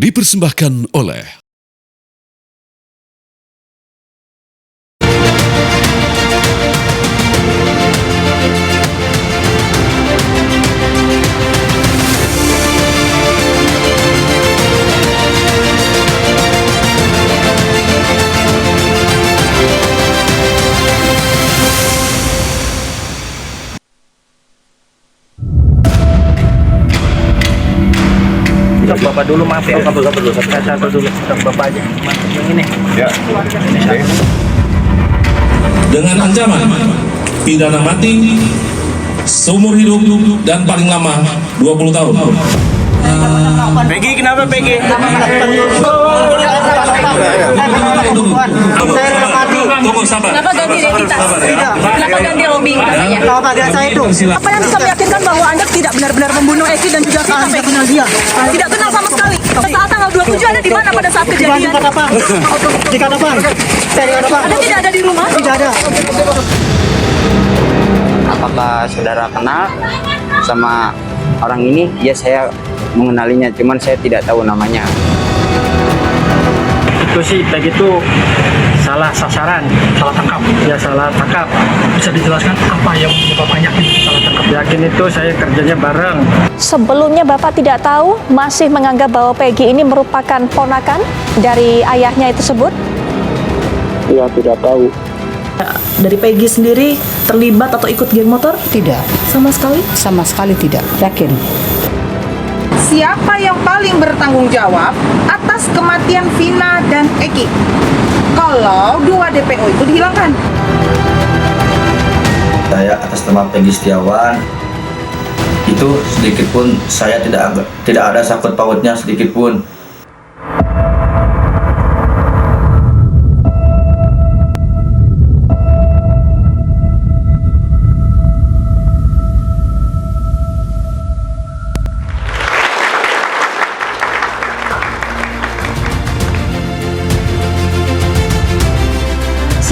dipersembahkan oleh Bapak dulu, maaf ya. Satu dulu. Bapak aja. Yang ini. Ya. Dengan ancaman pidana mati, seumur hidup, dan paling lama 20 tahun. Peggy, kenapa Peggy? Tunggu, sabar. Kenapa ganti identitas? Kenapa ganti roaming katanya? Apa saya itu? Apa yang bisa meyakinkan bahwa Anda tidak benar-benar membunuh Eki dan juga sampai kenal dia? Tidak kenal sama sekali. Saat tanggal 27 Anda di mana pada saat kejadian? Di apa? Di apa? Saya di apa? Anda tidak ada di rumah? Tidak ada. Apakah saudara kenal sama orang ini? Ya, saya mengenalinya, cuman saya tidak tahu namanya. Itu sih begitu salah sasaran, salah tangkap. Ya salah tangkap. Bisa dijelaskan apa yang Bapak yakin salah tangkap? Yakin itu saya kerjanya bareng. Sebelumnya Bapak tidak tahu, masih menganggap bahwa Peggy ini merupakan ponakan dari ayahnya itu tersebut? Ya, tidak tahu. Dari Peggy sendiri terlibat atau ikut geng motor? Tidak, Sama sekali? sama sekali tidak. Yakin? Siapa yang paling bertanggung jawab atas kematian Vina dan Eki kalau 2 DPO itu dihilangkan? Saya atas nama Peggy Setiawan itu sedikit pun saya tidak ada sangkut pautnya sedikit pun.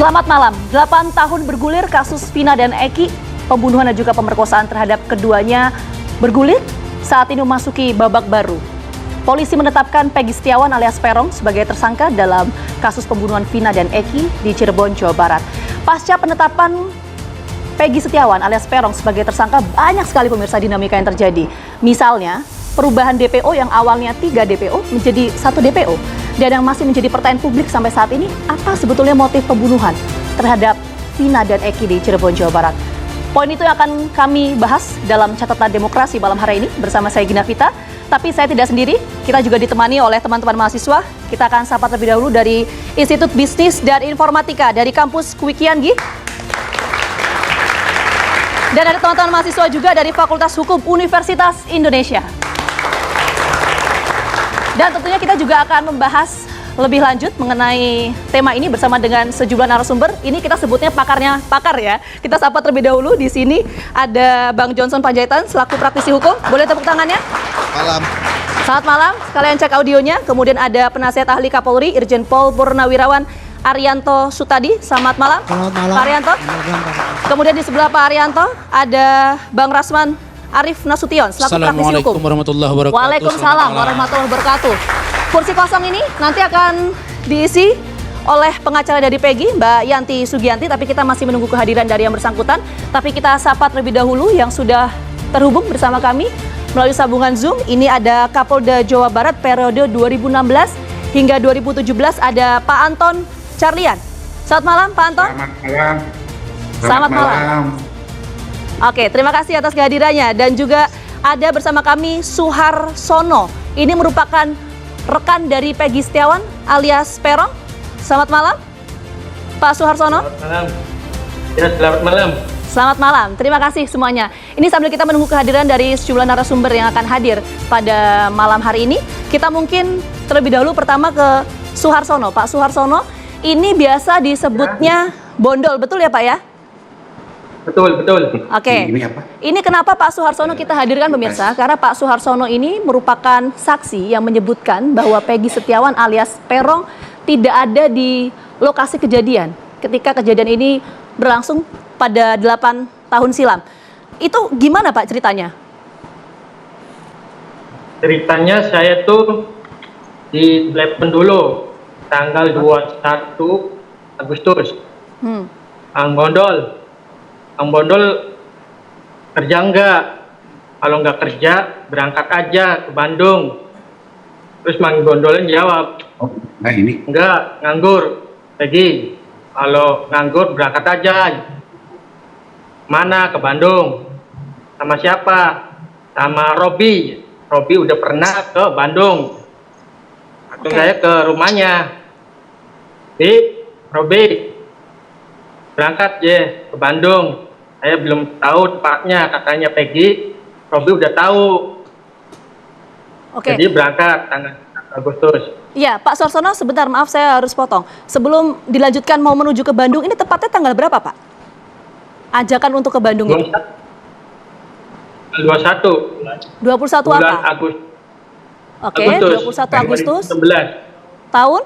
Selamat malam. 8 tahun bergulir kasus Vina dan Eki, pembunuhan dan juga pemerkosaan terhadap keduanya bergulir saat ini memasuki babak baru. Polisi menetapkan Peggy Setiawan alias Peron sebagai tersangka dalam kasus pembunuhan Vina dan Eki di Cirebon, Jawa Barat. Pasca penetapan Peggy Setiawan alias Peron sebagai tersangka, banyak sekali pemirsa dinamika yang terjadi. Misalnya, perubahan DPO yang awalnya 3 DPO menjadi 1 DPO. Dan yang masih menjadi pertanyaan publik sampai saat ini, apa sebetulnya motif pembunuhan terhadap Vina dan Eki di Cirebon, Jawa Barat? Poin itu yang akan kami bahas dalam catatan demokrasi malam hari ini bersama saya Gina Vita. Tapi saya tidak sendiri, kita juga ditemani oleh teman-teman mahasiswa. Kita akan sapa terlebih dahulu dari Institut Bisnis dan Informatika dari kampus Kuikian Gi. Dan ada teman-teman mahasiswa juga dari Fakultas Hukum Universitas Indonesia. Dan tentunya kita juga akan membahas lebih lanjut mengenai tema ini bersama dengan sejumlah narasumber. Ini kita sebutnya pakarnya pakar ya. Kita sapa terlebih dahulu. Di sini ada Bang Johnson Panjaitan selaku praktisi hukum. Boleh tepuk tangannya? Malam. Selamat malam. Sekalian cek audionya. Kemudian ada penasihat ahli Kapolri Irjen Pol Purnawirawan Arianto Sutadi. Selamat malam. Selamat malam. Pak Arianto. Kemudian di sebelah Pak Arianto ada Bang Rasman Arif Nasution selaku praktisi hukum. Assalamualaikum warahmatullahi wabarakatuh. Waalaikumsalam warahmatullahi wabarakatuh. Kursi kosong ini nanti akan diisi oleh pengacara dari Peggy, Mbak Yanti Sugianti, tapi kita masih menunggu kehadiran dari yang bersangkutan. Tapi kita sapa terlebih dahulu yang sudah terhubung bersama kami melalui sambungan Zoom. Ini ada Kapolda Jawa Barat periode 2016 hingga 2017, ada Pak Anton Carlian. Selamat malam Pak Anton. Selamat malam. Selamat malam. Oke, terima kasih atas kehadirannya. Dan juga ada bersama kami Suharsono. Ini merupakan rekan dari Peggy Setiawan alias Peron. Selamat malam, Pak Suharsono. Selamat malam. Ya, selamat malam. Selamat malam, terima kasih semuanya. Ini sambil kita menunggu kehadiran dari sejumlah narasumber yang akan hadir pada malam hari ini. Kita mungkin terlebih dahulu pertama ke Suharsono. Pak Suharsono, ini biasa disebutnya bondol, betul ya Pak ya? Betul. Oke. Ini kenapa Pak Suharsono kita hadirkan pemirsa? Karena Pak Suharsono ini merupakan saksi yang menyebutkan bahwa Peggy Setiawan alias Peron tidak ada di lokasi kejadian ketika kejadian ini berlangsung pada 8 tahun silam. Itu gimana Pak ceritanya? Ceritanya saya tuh di telepon dulu tanggal 21 Agustus. Ang Bondol kerja enggak? Kalau nggak kerja berangkat aja ke Bandung. Terus Mang Bondolnya jawab, enggak, nganggur. Peggy, kalau nganggur berangkat aja. Mana? Ke Bandung. Sama siapa? Sama Robi. Robi udah pernah ke Bandung. Langsung saya ke rumahnya. Robi, berangkat ya ke Bandung. Saya belum tahu tepatnya, katanya Peggy. Robi udah tahu. Oke. Jadi berangkat tanggal Agustus. Iya, Pak Suarsono, sebentar, maaf saya harus potong. Sebelum dilanjutkan mau menuju ke Bandung, ini tepatnya tanggal berapa, Pak? Ajakan untuk ke Bandung itu? 21. 21 bulan apa? Agustus. Oke, 21 Agustus. 2016. Tahun?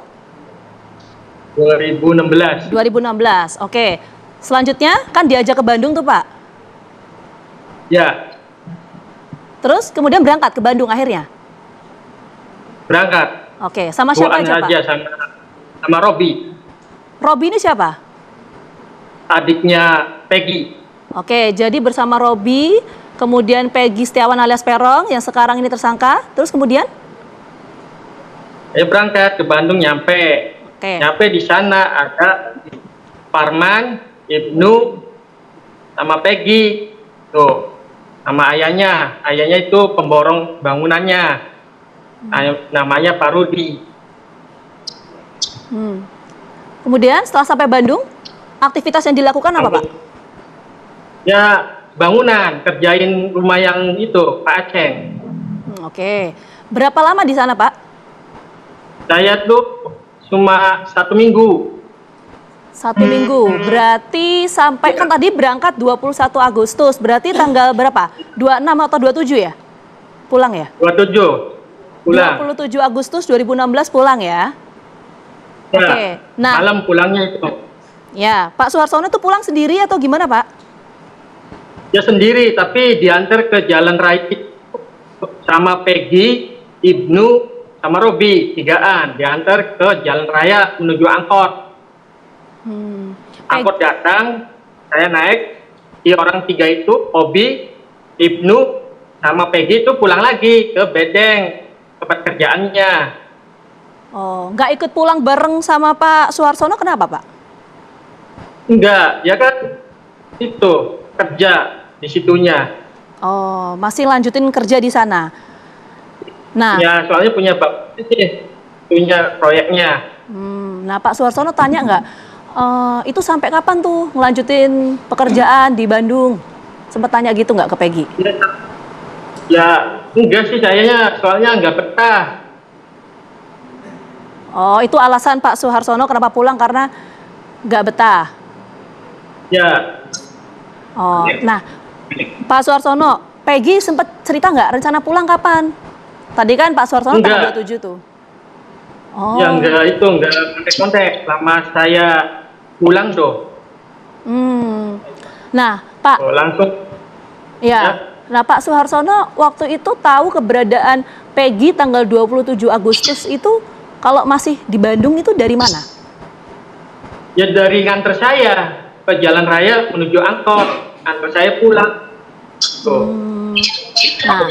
2016. 2016. Oke. Selanjutnya kan diajak ke Bandung tuh, Pak. Ya, Terus kemudian berangkat ke Bandung akhirnya. berangkat. Oke, sama siapa aja, Pak? aja sama Robi, Robi ini siapa? adiknya Peggy. Oke, jadi bersama Robi, kemudian Peggy Setiawan alias Peron yang sekarang ini tersangka. Terus kemudian? Saya berangkat ke Bandung, nyampe. Oke. Nyampe di sana ada Parman, Ibnu, sama Peggy. Tuh, sama ayahnya. Ayahnya itu pemborong bangunannya. Namanya Pak Rudi. Kemudian setelah sampai Bandung, aktivitas yang dilakukan apa, Pak? Ya, bangunan, kerjain rumah yang itu, Pak Aceng. Oke. Berapa lama di sana, Pak? Saya tuh cuma 1 minggu. 1 minggu. Berarti sampai kan tadi berangkat 21 Agustus. Berarti tanggal berapa? 26 atau 27 ya? Pulang ya? 27. Pulang. 27 Agustus 2016 pulang ya? Ya, Oke. Nah, malam pulangnya itu. ya, Pak Suarsono itu pulang sendiri atau gimana, Pak? Ya sendiri, tapi diantar ke Jalan Raya sama Peggy, Ibnu, sama Robi, 3-an. Diantar ke Jalan Raya menuju angkot. Angkot datang, saya naik. Si orang 3 itu, Robi, Ibnu, sama Peggy itu pulang lagi ke Bedeng, tempat kerjaannya. Oh, nggak ikut pulang bareng sama Pak Suarsono, kenapa, Pak? Enggak, ya kan itu kerja di situnya. Oh, masih lanjutin kerja di sana. Nah, Ya, soalnya punya bapak sih, punya proyeknya. Nah Pak Suarsono tanya nggak, itu sampai kapan tuh ngelanjutin pekerjaan di Bandung? Sempet tanya gitu nggak ke Peggy? Ya, enggak sih sayanya, soalnya enggak betah. Oh, itu alasan Pak Suarsono kenapa pulang karena nggak betah. Ya, Oh, nah Pak Suarsono, Peggy sempet cerita nggak rencana pulang kapan? Tadi kan Pak Suarsono tanggal Enggak. 27 tuh. Oh. ya enggak kontak-kontak lama saya pulang tuh. Nah, Pak. Oh, langsung. Ya. Nah, Pak Suarsono waktu itu tahu keberadaan Peggy tanggal 27 Agustus itu kalau masih di Bandung itu dari mana? Ya dari nganter saya ke Jalan Raya menuju angkot, nganter saya pulang. Tuh. Nah,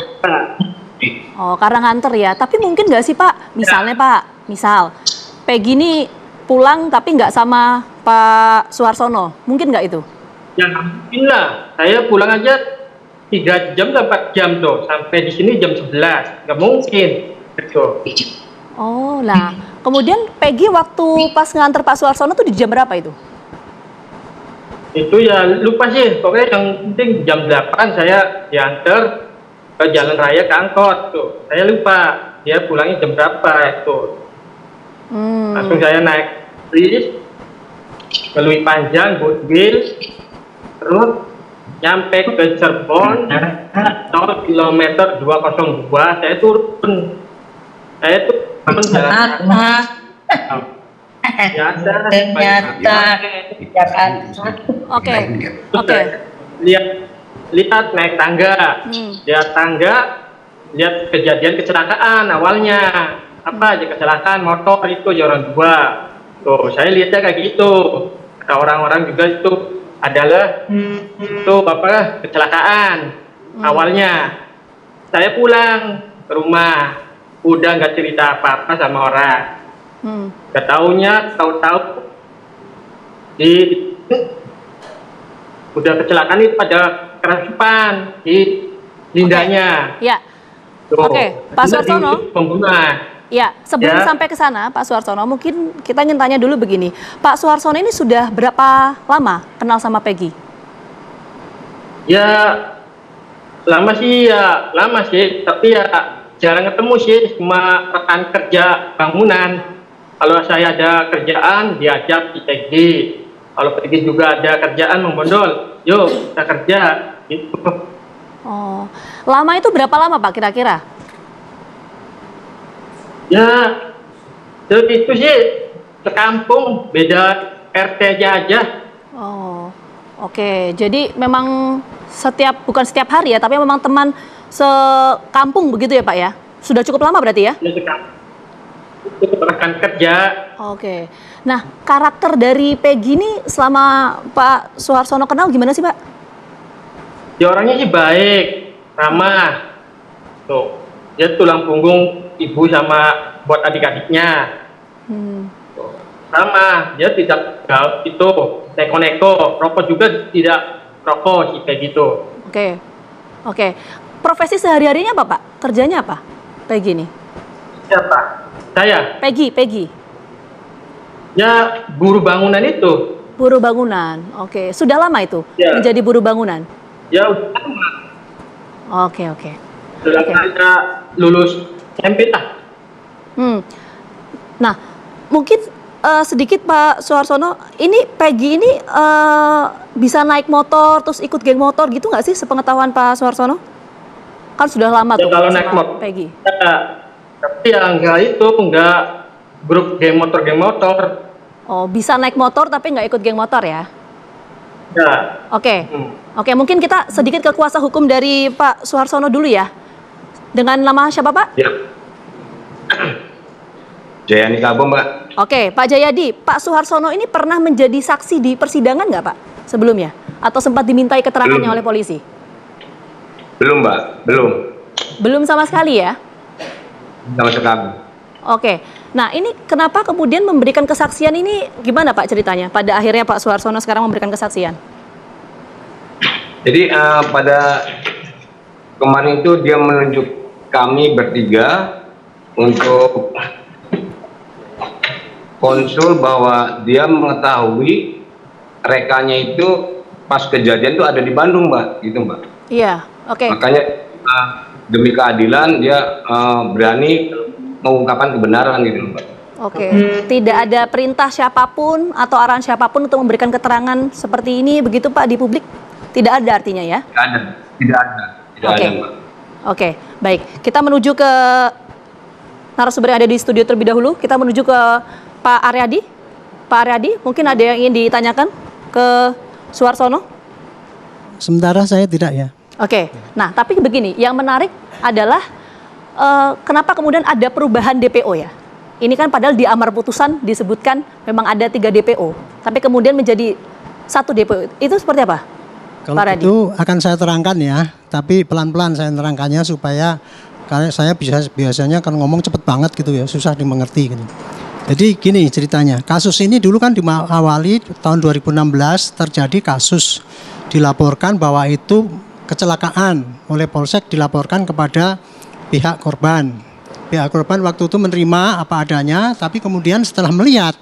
oh karena nganter ya. Tapi mungkin nggak sih Pak, misalnya Pak, misal Peggy ini pulang tapi nggak sama Pak Suarsono, mungkin nggak itu? Ya mungkin lah, saya pulang aja 3 jam atau 4 jam tuh, sampai di sini jam 11, nggak mungkin. Gitu. Oh, nah kemudian Peggy waktu pas nganter Pak Suarsono tuh di jam berapa itu? Itu ya lupa sih, pokoknya yang penting jam 8 saya diantar ke Jalan Raya ke angkot tuh. Saya lupa dia pulangnya jam berapa itu. Langsung saya naik bis melalui Panjang, Goodwill, terus nyampe ke Cirebon 0 kilometer 202. Saya turun jalan Ternyata Oke, oke. lihat naik tangga, lihat kejadian kecelakaan awalnya. apa aja kecelakaan motor itu aja orang dua. Tuh, saya lihatnya kayak gitu. Kata orang-orang juga itu adalah itu apa kecelakaan. Awalnya saya pulang ke rumah, udah nggak cerita apa-apa sama orang. Gak taunya, tahu-tahu udah kecelakaan itu pada kerasupan di lindanya. Ya. Oke, Pak Suarsono. Pembunuhan. Ya, sebelum sampai ke sana, Pak Suarsono, mungkin kita ingin tanya dulu begini. Pak Suarsono ini sudah berapa lama kenal sama Peggy? Ya, lama sih, tapi ya jarang ketemu sih, cuma rekan kerja bangunan. Kalau saya ada kerjaan, diajak di Peggy. Kalau Peggy juga ada kerjaan membondol, yuk kita kerja. Gitu. Oh, lama itu berapa lama Pak kira-kira? Ya, itu sih sekampung, beda RT-nya aja. Oh, oke. Jadi memang bukan setiap hari ya, tapi memang teman sekampung begitu ya Pak ya? Sudah cukup lama berarti ya? Itu rekan kerja. Oke. Nah, karakter dari Peggy ini selama Pak Suarsono kenal gimana sih Pak? Ya orangnya sih baik, ramah. Tuh, dia tulang punggung ibu sama buat adik-adiknya. Sama, dia tidak itu neko-neko, rokok juga tidak rokok sih kayak gitu. Oke. Profesi sehari-harinya apa Pak? Kerjanya apa? Peggy ini? Siapa? Saya? Peggy. Ya, buruh bangunan itu. Buruh bangunan, oke. Sudah lama itu menjadi buruh bangunan? Ya, udah lama. Oke. Sudah saya lulus SMP lah. Nah, mungkin sedikit Pak Suarsono, ini Peggy ini bisa naik motor terus ikut geng motor gitu nggak sih sepengetahuan Pak Suarsono? Kan sudah lama tuh kalau sama naik motor Peggy. Ya, tapi ya enggak grup geng motor. Oh, bisa naik motor tapi nggak ikut geng motor ya? Ya. Oke, mungkin kita sedikit ke kuasa hukum dari Pak Suarsono dulu ya. Dengan nama siapa Pak? Ya. Jayadi Kabo, Mbak. Oke, Pak Jayadi, Pak Suarsono ini pernah menjadi saksi di persidangan nggak Pak sebelumnya? Atau sempat dimintai keterangannya oleh polisi? Belum, Mbak. Belum sama sekali ya? Sama sekali. Oke, nah ini kenapa kemudian memberikan kesaksian ini gimana Pak ceritanya? Pada akhirnya Pak Suarsono sekarang memberikan kesaksian. Jadi pada kemarin itu dia menunjuk kami bertiga untuk konsul bahwa dia mengetahui rekannya itu pas kejadian itu ada di Bandung, Mbak, gitu, Mbak. Iya, oke. Makanya demi keadilan dia berani mengungkapkan kebenaran gitu, Mbak. Oke, tidak ada perintah siapapun atau arahan siapapun untuk memberikan keterangan seperti ini begitu Pak di publik? Tidak ada artinya ya? Tidak ada, Mbak. Oke, baik. Kita menuju ke narasumber yang ada di studio terlebih dahulu. Kita menuju ke Pak Aryadi. Pak Aryadi, mungkin ada yang ingin ditanyakan ke Suarsono? Sementara saya tidak ya. Oke, nah tapi begini, yang menarik adalah kenapa kemudian ada perubahan DPO ya? Ini kan padahal di amar putusan disebutkan memang ada 3 DPO, tapi kemudian menjadi 1 DPO. Itu seperti apa? Kalau itu akan saya terangkan ya, tapi pelan-pelan saya terangkannya supaya karena saya biasanya kan ngomong cepet banget gitu ya, susah dimengerti gitu. Jadi gini ceritanya, kasus ini dulu kan diawali tahun 2016 terjadi kasus dilaporkan bahwa itu kecelakaan oleh Polsek dilaporkan kepada pihak korban. Pihak korban waktu itu menerima apa adanya, tapi kemudian setelah melihat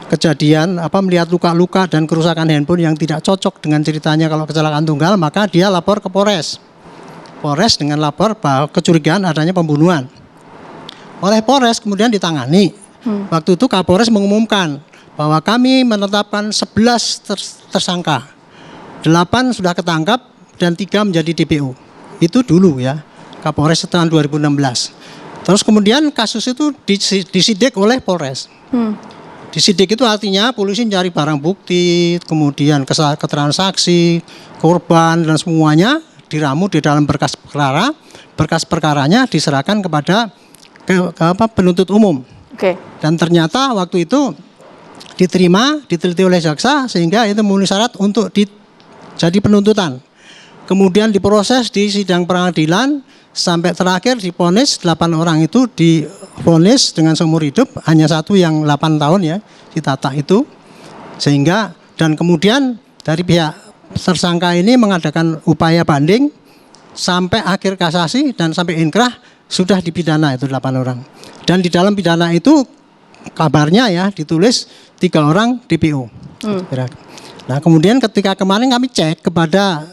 kejadian melihat luka-luka dan kerusakan handphone yang tidak cocok dengan ceritanya kalau kecelakaan tunggal, maka dia lapor ke Polres dengan lapor bahwa kecurigaan adanya pembunuhan. Oleh Polres kemudian ditangani. Waktu itu Kapolres mengumumkan bahwa kami menetapkan 11 tersangka, 8 sudah ketangkap dan 3 menjadi DPO. Itu dulu ya Kapolres tahun 2016. Terus kemudian kasus itu disidik oleh Polres. Disidik itu artinya polisi mencari barang bukti, kemudian keterangan saksi, korban dan semuanya diramu di dalam berkas perkara. Berkas perkaranya diserahkan kepada penuntut umum. Oke. Dan ternyata waktu itu diteliti oleh jaksa sehingga itu memenuhi syarat untuk jadi penuntutan. Kemudian diproses di sidang pengadilan sampai terakhir divonis 8 orang itu divonis dengan seumur hidup, hanya satu yang 8 tahun ya, si Tata itu. Sehingga dan kemudian dari pihak tersangka ini mengadakan upaya banding sampai akhir kasasi dan sampai inkrah sudah dipidana itu 8 orang. Dan di dalam pidana itu kabarnya ya ditulis 3 orang DPO. Nah kemudian ketika kemarin kami cek kepada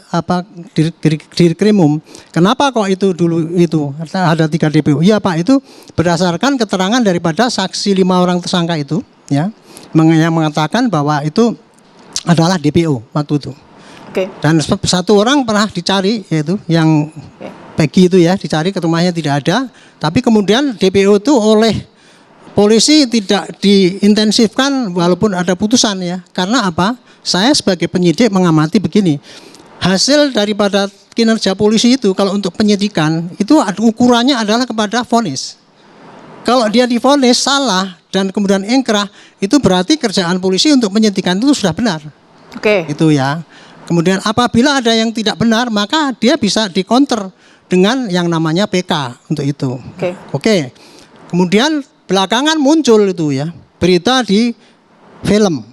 Dirkrimum, kenapa kok itu dulu itu ada 3 DPO? Iya Pak, itu berdasarkan keterangan daripada saksi 5 orang tersangka itu, ya, yang mengatakan bahwa itu adalah DPO waktu itu. Oke. Dan satu orang pernah dicari, yaitu yang Peggy itu ya, dicari ke rumahnya tidak ada, tapi kemudian DPO itu oleh polisi tidak diintensifkan walaupun ada putusan ya. Karena apa? Saya sebagai penyidik mengamati begini, hasil daripada kinerja polisi itu kalau untuk penyidikan itu ukurannya adalah kepada vonis. Kalau dia divonis salah dan kemudian ingkrah, itu berarti kerjaan polisi untuk penyidikan itu sudah benar. Oke. Itu ya. Kemudian apabila ada yang tidak benar, maka dia bisa dikonter dengan yang namanya PK untuk itu. Oke. Kemudian belakangan muncul itu ya berita di film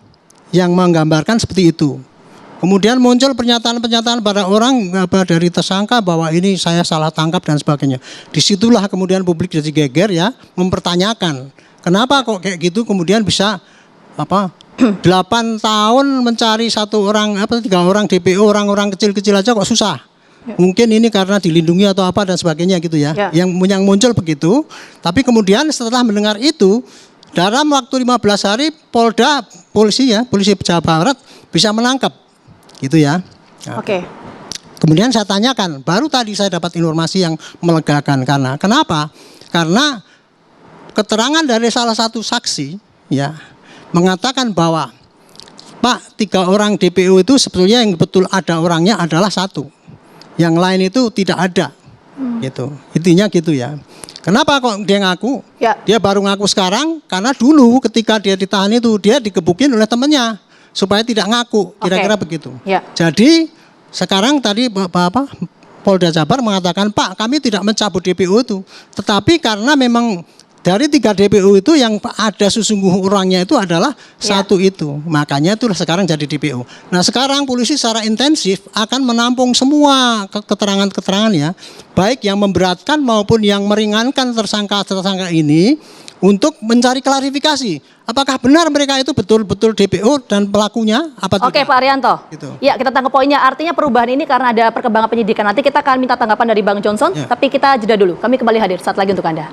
yang menggambarkan seperti itu. Kemudian muncul pernyataan-pernyataan pada orang dari tersangka bahwa ini saya salah tangkap dan sebagainya. Disitulah kemudian publik jadi geger ya, mempertanyakan kenapa kok kayak gitu kemudian bisa 8 tahun mencari 3 orang DPO, orang-orang kecil-kecil aja kok susah. Mungkin ini karena dilindungi atau apa dan sebagainya gitu ya. Yang muncul begitu. Tapi kemudian setelah mendengar itu, dalam waktu 15 hari polisi Jawa Barat bisa menangkap gitu ya. Oke. Kemudian saya tanyakan, baru tadi saya dapat informasi yang melegakan. Kenapa? Karena keterangan dari salah satu saksi ya mengatakan bahwa Pak, 3 orang DPO itu sebetulnya yang betul ada orangnya adalah 1. Yang lain itu tidak ada. Gitu. Intinya gitu ya. Kenapa kok dia ngaku? Ya. Dia baru ngaku sekarang karena dulu ketika dia ditahan itu dia digebukin oleh temannya supaya tidak ngaku, kira-kira begitu. Ya. Jadi sekarang tadi Polda Jabar mengatakan, Pak, kami tidak mencabut DPO itu, tetapi karena memang dari 3 DPO itu yang ada sesungguh orangnya itu adalah 1 itu, makanya itulah sekarang jadi DPO. Nah sekarang polisi secara intensif akan menampung semua keterangan-keterangan ya, baik yang memberatkan maupun yang meringankan tersangka ini untuk mencari klarifikasi. Apakah benar mereka itu betul-betul DPO dan pelakunya? Apa Oke tidak? Pak Arianto, Gitu. ya kita tangkap poinnya. Artinya perubahan ini karena ada perkembangan penyidikan. Nanti kita akan minta tanggapan dari Bang Johnson, tapi kita jeda dulu. Kami kembali hadir saat lagi untuk Anda.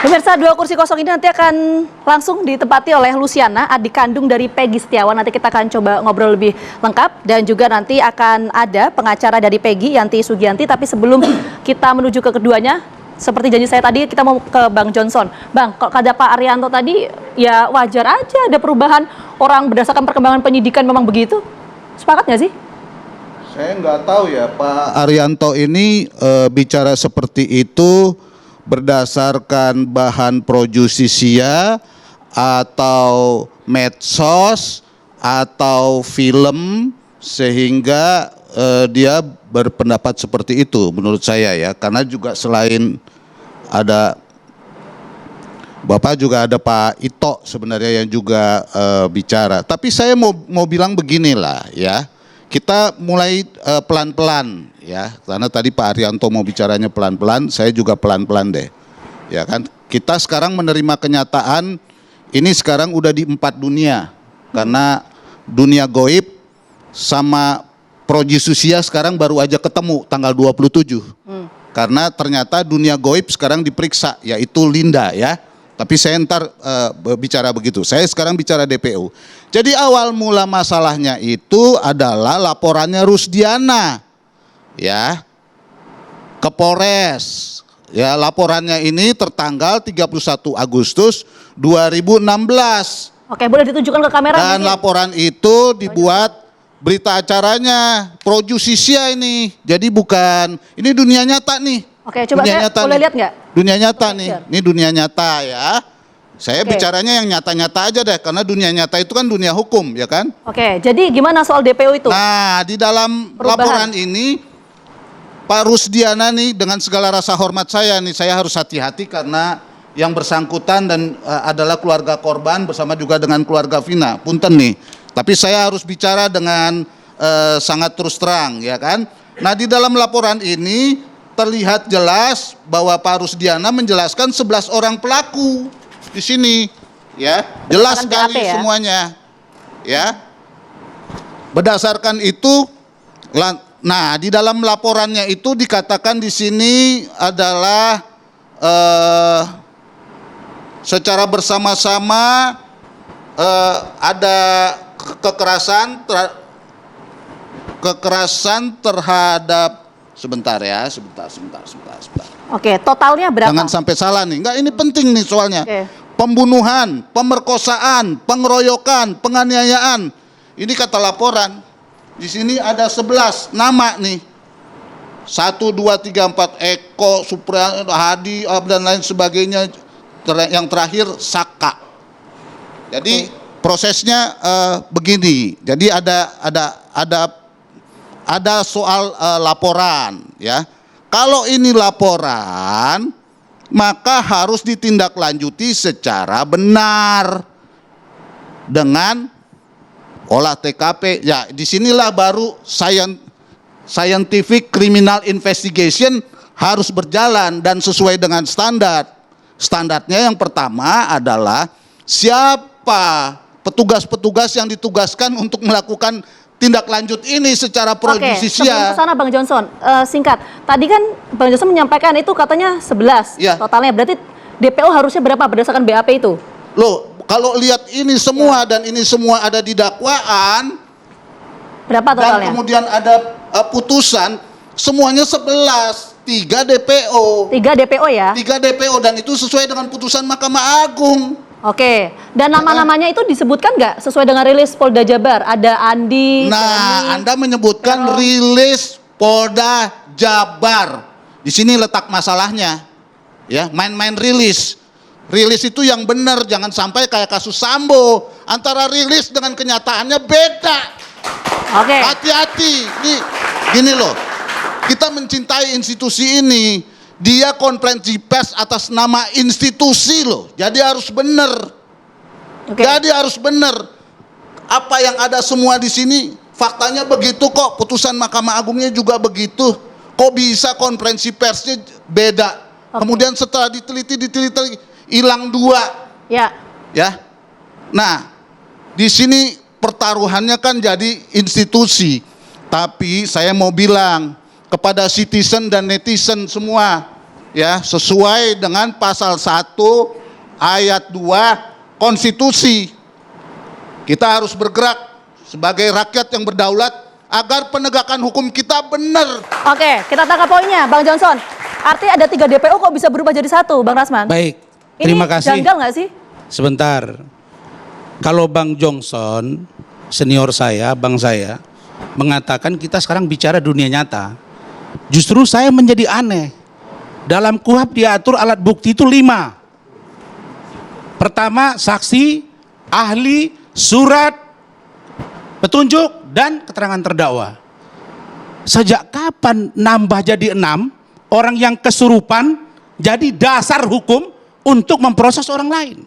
Pemirsa, 2 kursi kosong ini nanti akan langsung ditempati oleh Luciana, adik kandung dari Peggy Setiawan. Nanti kita akan coba ngobrol lebih lengkap dan juga nanti akan ada pengacara dari Peggy, Yanti Sugianti. Tapi sebelum kita menuju ke keduanya, seperti janji saya tadi, kita mau ke Bang Johnson. Bang, kalau kata Pak Arianto tadi, ya wajar aja ada perubahan orang berdasarkan perkembangan penyidikan, memang begitu. Sepakat nggak sih? Saya nggak tahu ya Pak Arianto ini bicara seperti itu berdasarkan bahan pro justisia atau medsos atau film sehingga dia berpendapat seperti itu menurut saya ya, karena juga selain ada Bapak juga ada Pak Ito sebenarnya yang juga bicara. Tapi saya mau bilang beginilah ya, kita mulai pelan-pelan ya, karena tadi Pak Arianto mau bicaranya pelan-pelan, saya juga pelan-pelan deh. Ya kan, kita sekarang menerima kenyataan ini sekarang udah di 4 dunia. Karena dunia goib sama pro justisia sekarang baru aja ketemu tanggal 27. Karena ternyata dunia goib sekarang diperiksa, yaitu Linda ya. Tapi saya ntar bicara begitu. Saya sekarang bicara DPO. Jadi awal mula masalahnya itu adalah laporannya Rusdiana ya ke Polres. Ya, laporannya ini tertanggal 31 Agustus 2016. Oke, boleh ditunjukkan ke kamera? Dan mungkin? laporan itu dibuat berita acaranya Pro Justisia ini. Jadi bukan, ini dunia nyata nih. Oke, coba dunia saya nyata boleh nih. lihat nggak? Dunia nyata Boleh nih. share. Ini dunia nyata ya. Saya Oke. bicaranya yang nyata-nyata aja deh, karena dunia nyata itu kan dunia hukum, ya kan? Oke, jadi gimana soal DPO itu? Nah, di dalam Perubahan. laporan ini Pak Rusdiana nih, dengan segala rasa hormat saya nih, saya harus hati-hati karena yang bersangkutan dan adalah keluarga korban bersama juga dengan keluarga Vina. Punten nih. Tapi saya harus bicara dengan sangat terus terang, ya kan? Nah, di dalam laporan ini terlihat jelas bahwa Pak Rusdiana menjelaskan 11 orang pelaku di sini, ya. Jelas Berdasarkan sekali BAP ya? semuanya. Ya. Berdasarkan itu, nah di dalam laporannya itu dikatakan di sini adalah secara bersama-sama ada kekerasan terhadap sebentar. Oke, totalnya berapa? Jangan sampai salah nih. Enggak, ini penting nih soalnya. Oke. Pembunuhan, pemerkosaan, pengeroyokan, penganiayaan. Ini kata laporan. Di sini ada 11 nama nih. 1, 2, 3, 4 Eko, Supra, Hadi, dan lain sebagainya. Yang terakhir Saka. Jadi prosesnya begini. Jadi ada soal laporan, ya. Kalau ini laporan, maka harus ditindaklanjuti secara benar dengan olah TKP. Ya, disinilah baru scientific criminal investigation harus berjalan dan sesuai dengan standar. Standarnya yang pertama adalah siapa petugas-petugas yang ditugaskan untuk melakukan tindak lanjut ini secara pro Oke, justisia. sebelum kesana Bang Johnson, singkat. Tadi kan Bang Johnson menyampaikan itu katanya 11 Ya. totalnya. Berarti DPO harusnya berapa berdasarkan BAP itu? Loh, kalau lihat ini semua dan ini semua ada di dakwaan Berapa dan totalnya? kemudian ada putusan, semuanya 11, 3 DPO. 3 DPO ya? 3 DPO dan itu sesuai dengan putusan Mahkamah Agung. Oke, dan nama-namanya itu disebutkan nggak sesuai dengan rilis Polda Jabar? Ada Andi, Nah, Dani, Anda menyebutkan Vero. rilis Polda Jabar. Di sini letak masalahnya. Ya, main-main rilis. Rilis itu yang benar, jangan sampai kayak kasus Sambo. Antara rilis dengan kenyataannya beda. Oke. Hati-hati. Nih, gini loh. Kita mencintai institusi ini. Dia konferensi pers atas nama institusi loh. Jadi harus benar. Oke. Jadi harus benar. Apa yang ada semua di sini faktanya begitu kok. Putusan Mahkamah Agungnya juga begitu. Kok bisa konferensi persnya beda? Kemudian setelah diteliti hilang 2. Ya. Ya. Nah, di sini pertaruhannya kan jadi institusi. Tapi saya mau bilang kepada citizen dan netizen semua, ya, sesuai dengan pasal 1 ayat 2 konstitusi. Kita harus bergerak sebagai rakyat yang berdaulat agar penegakan hukum kita benar. Oke, kita tangkap poinnya, Bang Johnson. Artinya ada 3 DPO kok bisa berubah jadi 1, Bang Rasman? Baik, terima kasih. Ini janggal nggak sih? Sebentar. Kalau Bang Johnson, senior saya, bang saya, mengatakan kita sekarang bicara dunia nyata. Justru saya menjadi aneh. Dalam KUHP diatur alat bukti itu 5. Pertama, saksi, ahli, surat, petunjuk, dan keterangan terdakwa. Sejak kapan nambah jadi 6 orang yang kesurupan jadi dasar hukum untuk memproses orang lain?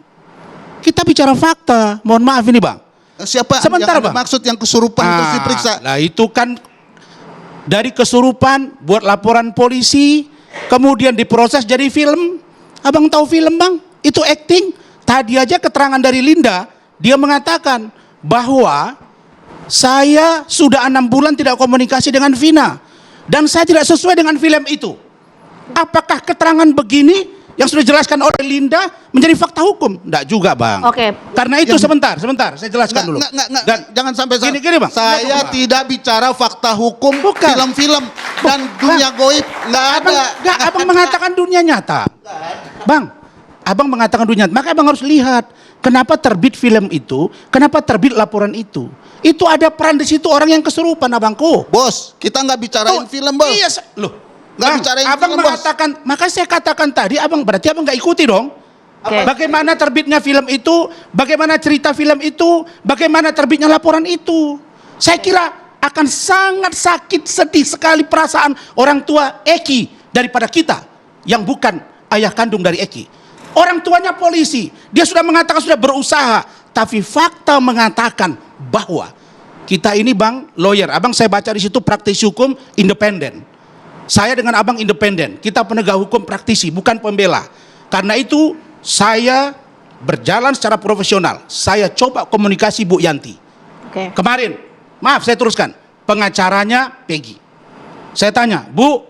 Kita bicara fakta. Mohon maaf ini Bang. Siapa Sebentar, yang Bang. maksud yang kesurupan terus diperiksa? Nah itu kan dari kesurupan buat laporan polisi, kemudian diproses jadi film. Abang tahu film Bang? Itu acting. Tadi aja keterangan dari Linda, dia mengatakan bahwa saya sudah 6 bulan tidak komunikasi dengan Vina dan saya tidak sesuai dengan film itu. Apakah keterangan begini yang sudah dijelaskan oleh Linda menjadi fakta hukum? Enggak juga Bang. Oke. Karena itu sebentar, saya jelaskan dulu. Jangan sampai Gini, Bang. Saya tidak bicara fakta hukum film-film dan dunia goib, nggak ada. Abang mengatakan dunia nyata. Bang, abang mengatakan dunia, maka abang harus lihat kenapa terbit film itu, kenapa terbit laporan itu. Itu ada peran di situ orang yang kesurupan, abangku. Bos, kita nggak bicarain film, Bos. Iya, loh. Nggak bicarain abang film, Bos. mengatakan, maka saya katakan tadi, abang berarti abang nggak ikuti dong. Bagaimana terbitnya film itu, bagaimana cerita film itu, bagaimana terbitnya laporan itu. Saya kira akan sangat sakit, sedih sekali perasaan orang tua Eki daripada kita yang bukan ayah kandung dari Eki. Orang tuanya polisi, dia sudah mengatakan sudah berusaha, tapi fakta mengatakan bahwa kita ini bang lawyer, abang saya baca di situ praktisi hukum independen. Saya dengan abang independen, kita penegak hukum praktisi, bukan pembela. Karena itu saya berjalan secara profesional. Saya coba komunikasi Bu Yanti. Kemarin, maaf saya teruskan, pengacaranya Peggy. Saya tanya, Bu,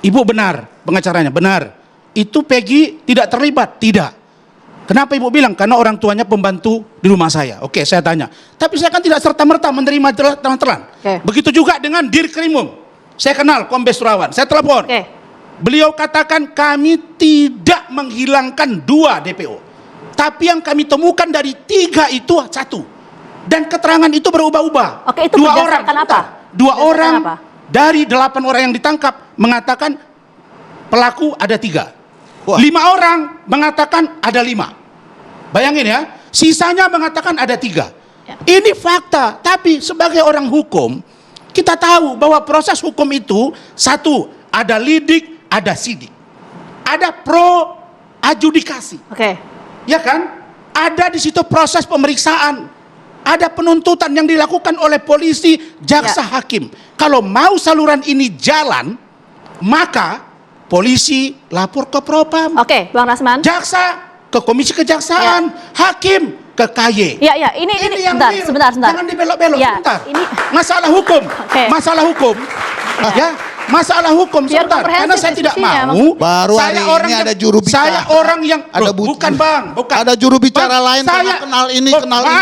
Ibu benar pengacaranya? Benar. Itu Peggy tidak terlibat? Tidak. Kenapa Ibu bilang? Karena orang tuanya pembantu di rumah saya. Oke, saya tanya. Tapi saya kan tidak serta-merta menerima telan-telan. Begitu juga dengan Dirkrimum. Saya kenal Kombes Surawan. Saya telepon. Beliau katakan kami tidak menghilangkan 2 DPO. Tapi yang kami temukan dari 3 itu 1. Dan keterangan itu berubah-ubah. Oke, itu berdasarkan apa? 2 orang dari 8 orang yang ditangkap mengatakan pelaku ada 3. 5 orang mengatakan ada 5. Bayangin ya, sisanya mengatakan ada 3. Ini fakta, tapi sebagai orang hukum, kita tahu bahwa proses hukum itu 1, ada lidik, ada sidik. Ada pro adjudikasi. Ya kan? Ada di situ proses pemeriksaan. Ada penuntutan yang dilakukan oleh polisi, jaksa, hakim. Kalau mau saluran ini jalan, maka polisi lapor ke Propam. Oke, Bang Rasman. Jaksa ke Komisi Kejaksaan, hakim ke KY. Ya, ini yang sebentar. Jangan dibelok-belok, Ya, sebentar. ini masalah hukum. Masalah hukum. Ya, masalah hukum sebentar. Karena saya tidak mau. Baru hari ini ada juru bicara. Saya orang yang bukan Bang, bukan. Ada juru bicara Bang, lain saya kenal ini,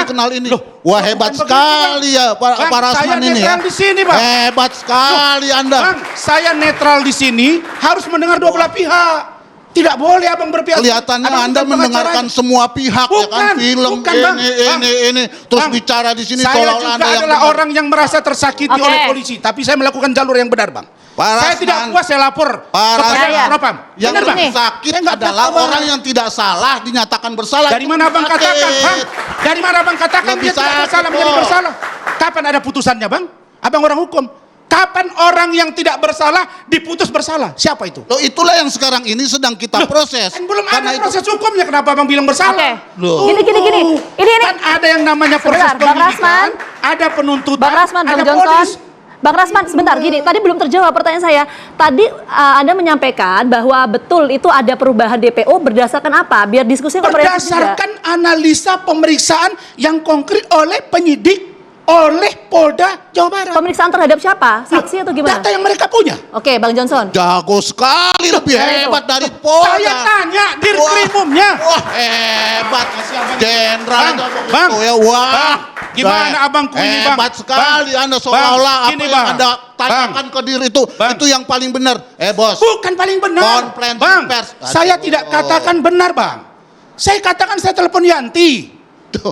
kenal ini. Wah, hebat sekali ya Pak Rasman ini ya. Saya netral di sini, Bang. Hebat sekali Anda. Bang, saya netral di sini harus mendengar 2 belah pihak. Tidak boleh abang berpihak. Kelihatannya Anda mendengarkan semua pihak, ya kan? Film ini terus bicara di sini seolah-olah Anda yang adalah orang yang merasa tersakiti oleh polisi, tapi saya melakukan jalur yang benar, Bang. Saya tidak puas, saya lapor kepada Propam. Yang lebih sakit adalah orang yang tidak salah dinyatakan bersalah. Dari mana abang katakan, Bang? Dari mana abang katakan dia tidak bersalah menjadi bersalah? Kapan ada putusannya, Bang? Abang orang hukum. Kapan orang yang tidak bersalah diputus bersalah? Siapa itu? Loh, itulah yang sekarang ini sedang kita proses. Kan belum ada proses hukumnya, kenapa abang bilang bersalah? Loh. Gini. Ini kan ada yang namanya proses penyidikan, ada penuntutan, Bang Rasman, ada Bang Johnson. ponis. Bang Rasman, sebentar gini. Tadi belum terjawab pertanyaan saya. Tadi Anda menyampaikan bahwa betul itu ada perubahan DPO berdasarkan apa? Biar diskusi komprehensif juga. Berdasarkan analisa pemeriksaan yang konkret oleh penyidik, oleh Polda Jawa Barat. Pemeriksaan terhadap siapa? Saksi atau gimana? Data yang mereka punya. Oke, Bang Johnson. Jago sekali, lebih hebat dari Polda. Saya tanya Dirkrimumnya. Wah, hebat. Jenderal. Bang, wah. Gimana abangku ini, Bang? Hebat sekali Anda, seolah-olah apa yang Anda tanyakan ke diri itu yang paling benar. Bos. Bukan paling benar. Bang, saya tidak katakan benar, Bang. Saya katakan saya telepon Yanti.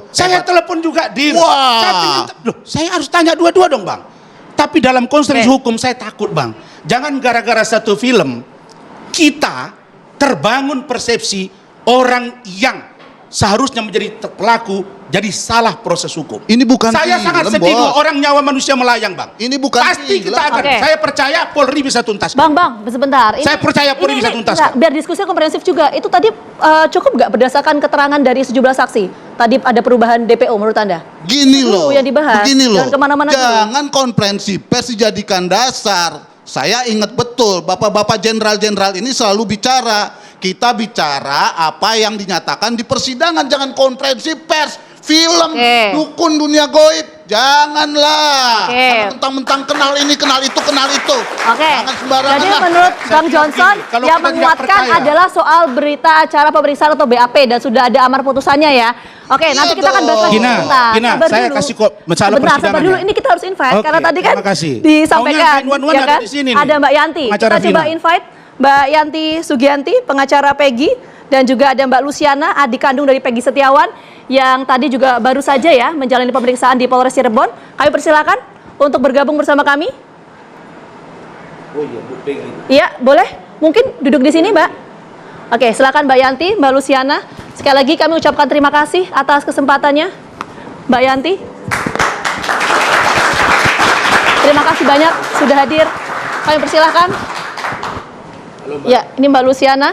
Saya telepon juga Dir. Saya harus tanya dua-dua dong, Bang. Tapi dalam konstruksi hukum saya takut, Bang. Jangan gara-gara satu film kita terbangun persepsi orang yang seharusnya menjadi pelaku jadi salah proses hukum. Ini bukan saya film, sangat sedih bahwa orang nyawa manusia melayang, Bang. Ini bukan pasti film. Kita akan. Saya percaya Polri bisa tuntas. Bang, sebentar. Saya percaya Polri bisa tuntas. Biar diskusi komprehensif juga. Itu tadi cukup nggak berdasarkan keterangan dari sejumlah saksi? Tadi ada perubahan DPO menurut Anda? Gini loh. Yang dibahas. Begini loh. Jangan kemana-mana. Jangan konferensi pers dijadikan dasar. Saya ingat betul, bapak-bapak jenderal-jenderal ini selalu bicara. Kita bicara apa yang dinyatakan di persidangan, jangan konferensi pers. Film, dukun dunia goib, janganlah. Mentang-mentang kenal ini, kenal itu, jangan sembarangan. Jadi menurut Bang Johnson, yang menguatkan adalah soal berita acara pemeriksaan atau BAP dan sudah ada amar putusannya ya. Oke, nanti kita akan bahas lagi. Gina, saya kasih kok masalah persidangan. Sabar dulu, ini kita harus invite karena tadi kan disampaikan ya kan, ada Mbak Yanti. Kita coba invite Mbak Yanti Sugianti, pengacara Peggy, dan juga ada Mbak Luciana, adik kandung dari Peggy Setiawan yang tadi juga baru saja ya menjalani pemeriksaan di Polres Cirebon. Kami persilakan untuk bergabung bersama kami. Oh iya, Bu Peggy. Iya, boleh. Mungkin duduk di sini, Mbak. Oke, silakan Mbak Yanti, Mbak Luciana. Sekali lagi kami ucapkan terima kasih atas kesempatannya, Mbak Yanti. Terima kasih banyak sudah hadir. Kami persilahkan. Halo, Mbak. Ya, ini Mbak Luciana.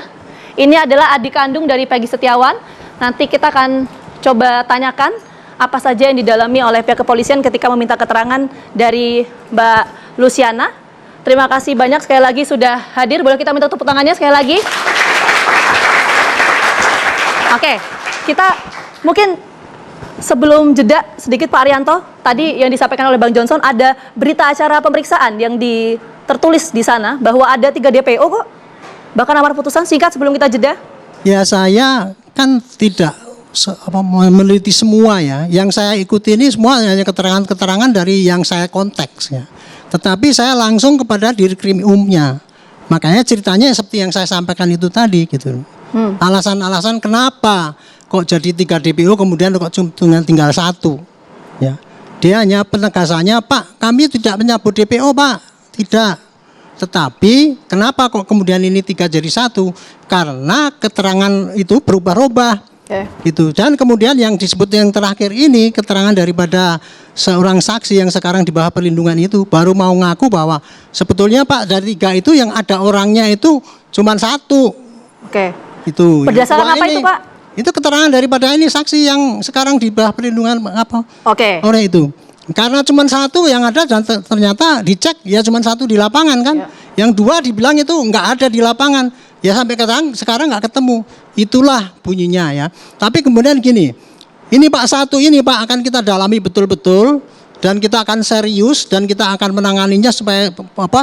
Ini adalah adik kandung dari Peggy Setiawan. Nanti kita akan coba tanyakan apa saja yang didalami oleh pihak kepolisian ketika meminta keterangan dari Mbak Luciana. Terima kasih banyak sekali lagi sudah hadir. Boleh kita minta tepuk tangannya sekali lagi? Oke, kita mungkin sebelum jeda sedikit Pak Arianto, tadi yang disampaikan oleh Bang Johnson ada berita acara pemeriksaan yang tertulis di sana bahwa ada 3 DPO kok. Bahkan amar putusan, singkat sebelum kita jeda. Ya saya kan tidak meneliti semua ya. Yang saya ikuti ini semua hanya keterangan-keterangan dari yang saya konteks ya. Tetapi saya langsung kepada Dirkrim Umumnya. Makanya ceritanya seperti yang saya sampaikan itu tadi gitu. Alasan-alasan kenapa kok jadi 3 DPO kemudian kok cuma tinggal 1 ya. Dia hanya penegasannya, Pak, kami tidak menyebut DPO, Pak. Tidak. Tetapi kenapa kok kemudian ini 3 jadi 1? Karena keterangan itu berubah-ubah. Gitu. Dan kemudian yang disebut yang terakhir ini keterangan daripada seorang saksi yang sekarang di bawah perlindungan itu baru mau ngaku bahwa sebetulnya Pak dari 3 itu yang ada orangnya itu cuma 1. Oke. Itu. Berdasarkan apa itu, Pak? Itu keterangan daripada ini saksi yang sekarang di bawah perlindungan apa? Oke. Oleh itu. Karena cuma 1 yang ada dan ternyata dicek ya cuma 1 di lapangan kan. Ya. Yang 2 dibilang itu nggak ada di lapangan. Ya sampai sekarang nggak ketemu. Itulah bunyinya ya. Tapi kemudian gini, ini Pak 1 ini Pak akan kita dalami betul-betul dan kita akan serius dan kita akan menanganinya supaya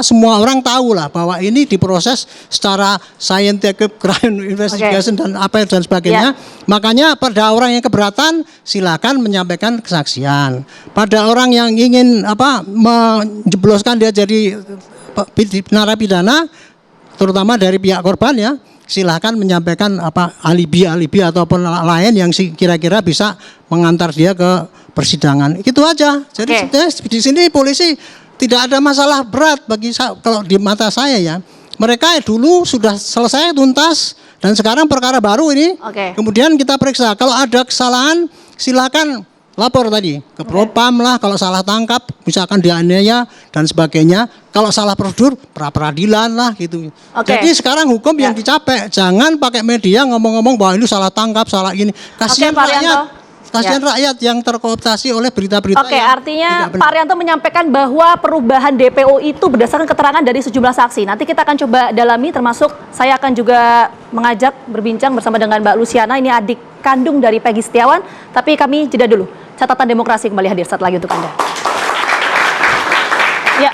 semua orang tahu lah bahwa ini diproses secara scientific crime investigation dan apa dan sebagainya. Makanya pada orang yang keberatan silakan menyampaikan kesaksian. Pada orang yang ingin menjebloskan dia jadi narapidana terutama dari pihak korban ya, silahkan menyampaikan alibi ataupun lain yang kira-kira bisa mengantar dia ke persidangan. Itu aja. Jadi di sini polisi tidak ada masalah berat bagi kalau di mata saya ya. Mereka dulu sudah selesai tuntas dan sekarang perkara baru ini. Kemudian kita periksa. Kalau ada kesalahan silakan lapor tadi ke Propam lah, kalau salah tangkap misalkan dianiaya dan sebagainya. Kalau salah prosedur pra-peradilan lah gitu. Jadi sekarang hukum yang dicapai, jangan pakai media ngomong-ngomong bahwa ini salah tangkap, salah ini. Kasihan rakyat. Kasihan rakyat yang terkooptasi oleh berita-berita. Artinya Pak Arianto menyampaikan bahwa perubahan DPO itu berdasarkan keterangan dari sejumlah saksi. Nanti kita akan coba dalami, termasuk saya akan juga mengajak berbincang bersama dengan Mbak Luciana, ini adik kandung dari Peggy Setiawan. Tapi kami jeda dulu. Catatan Demokrasi kembali hadir saat lagi untuk Anda. Ya,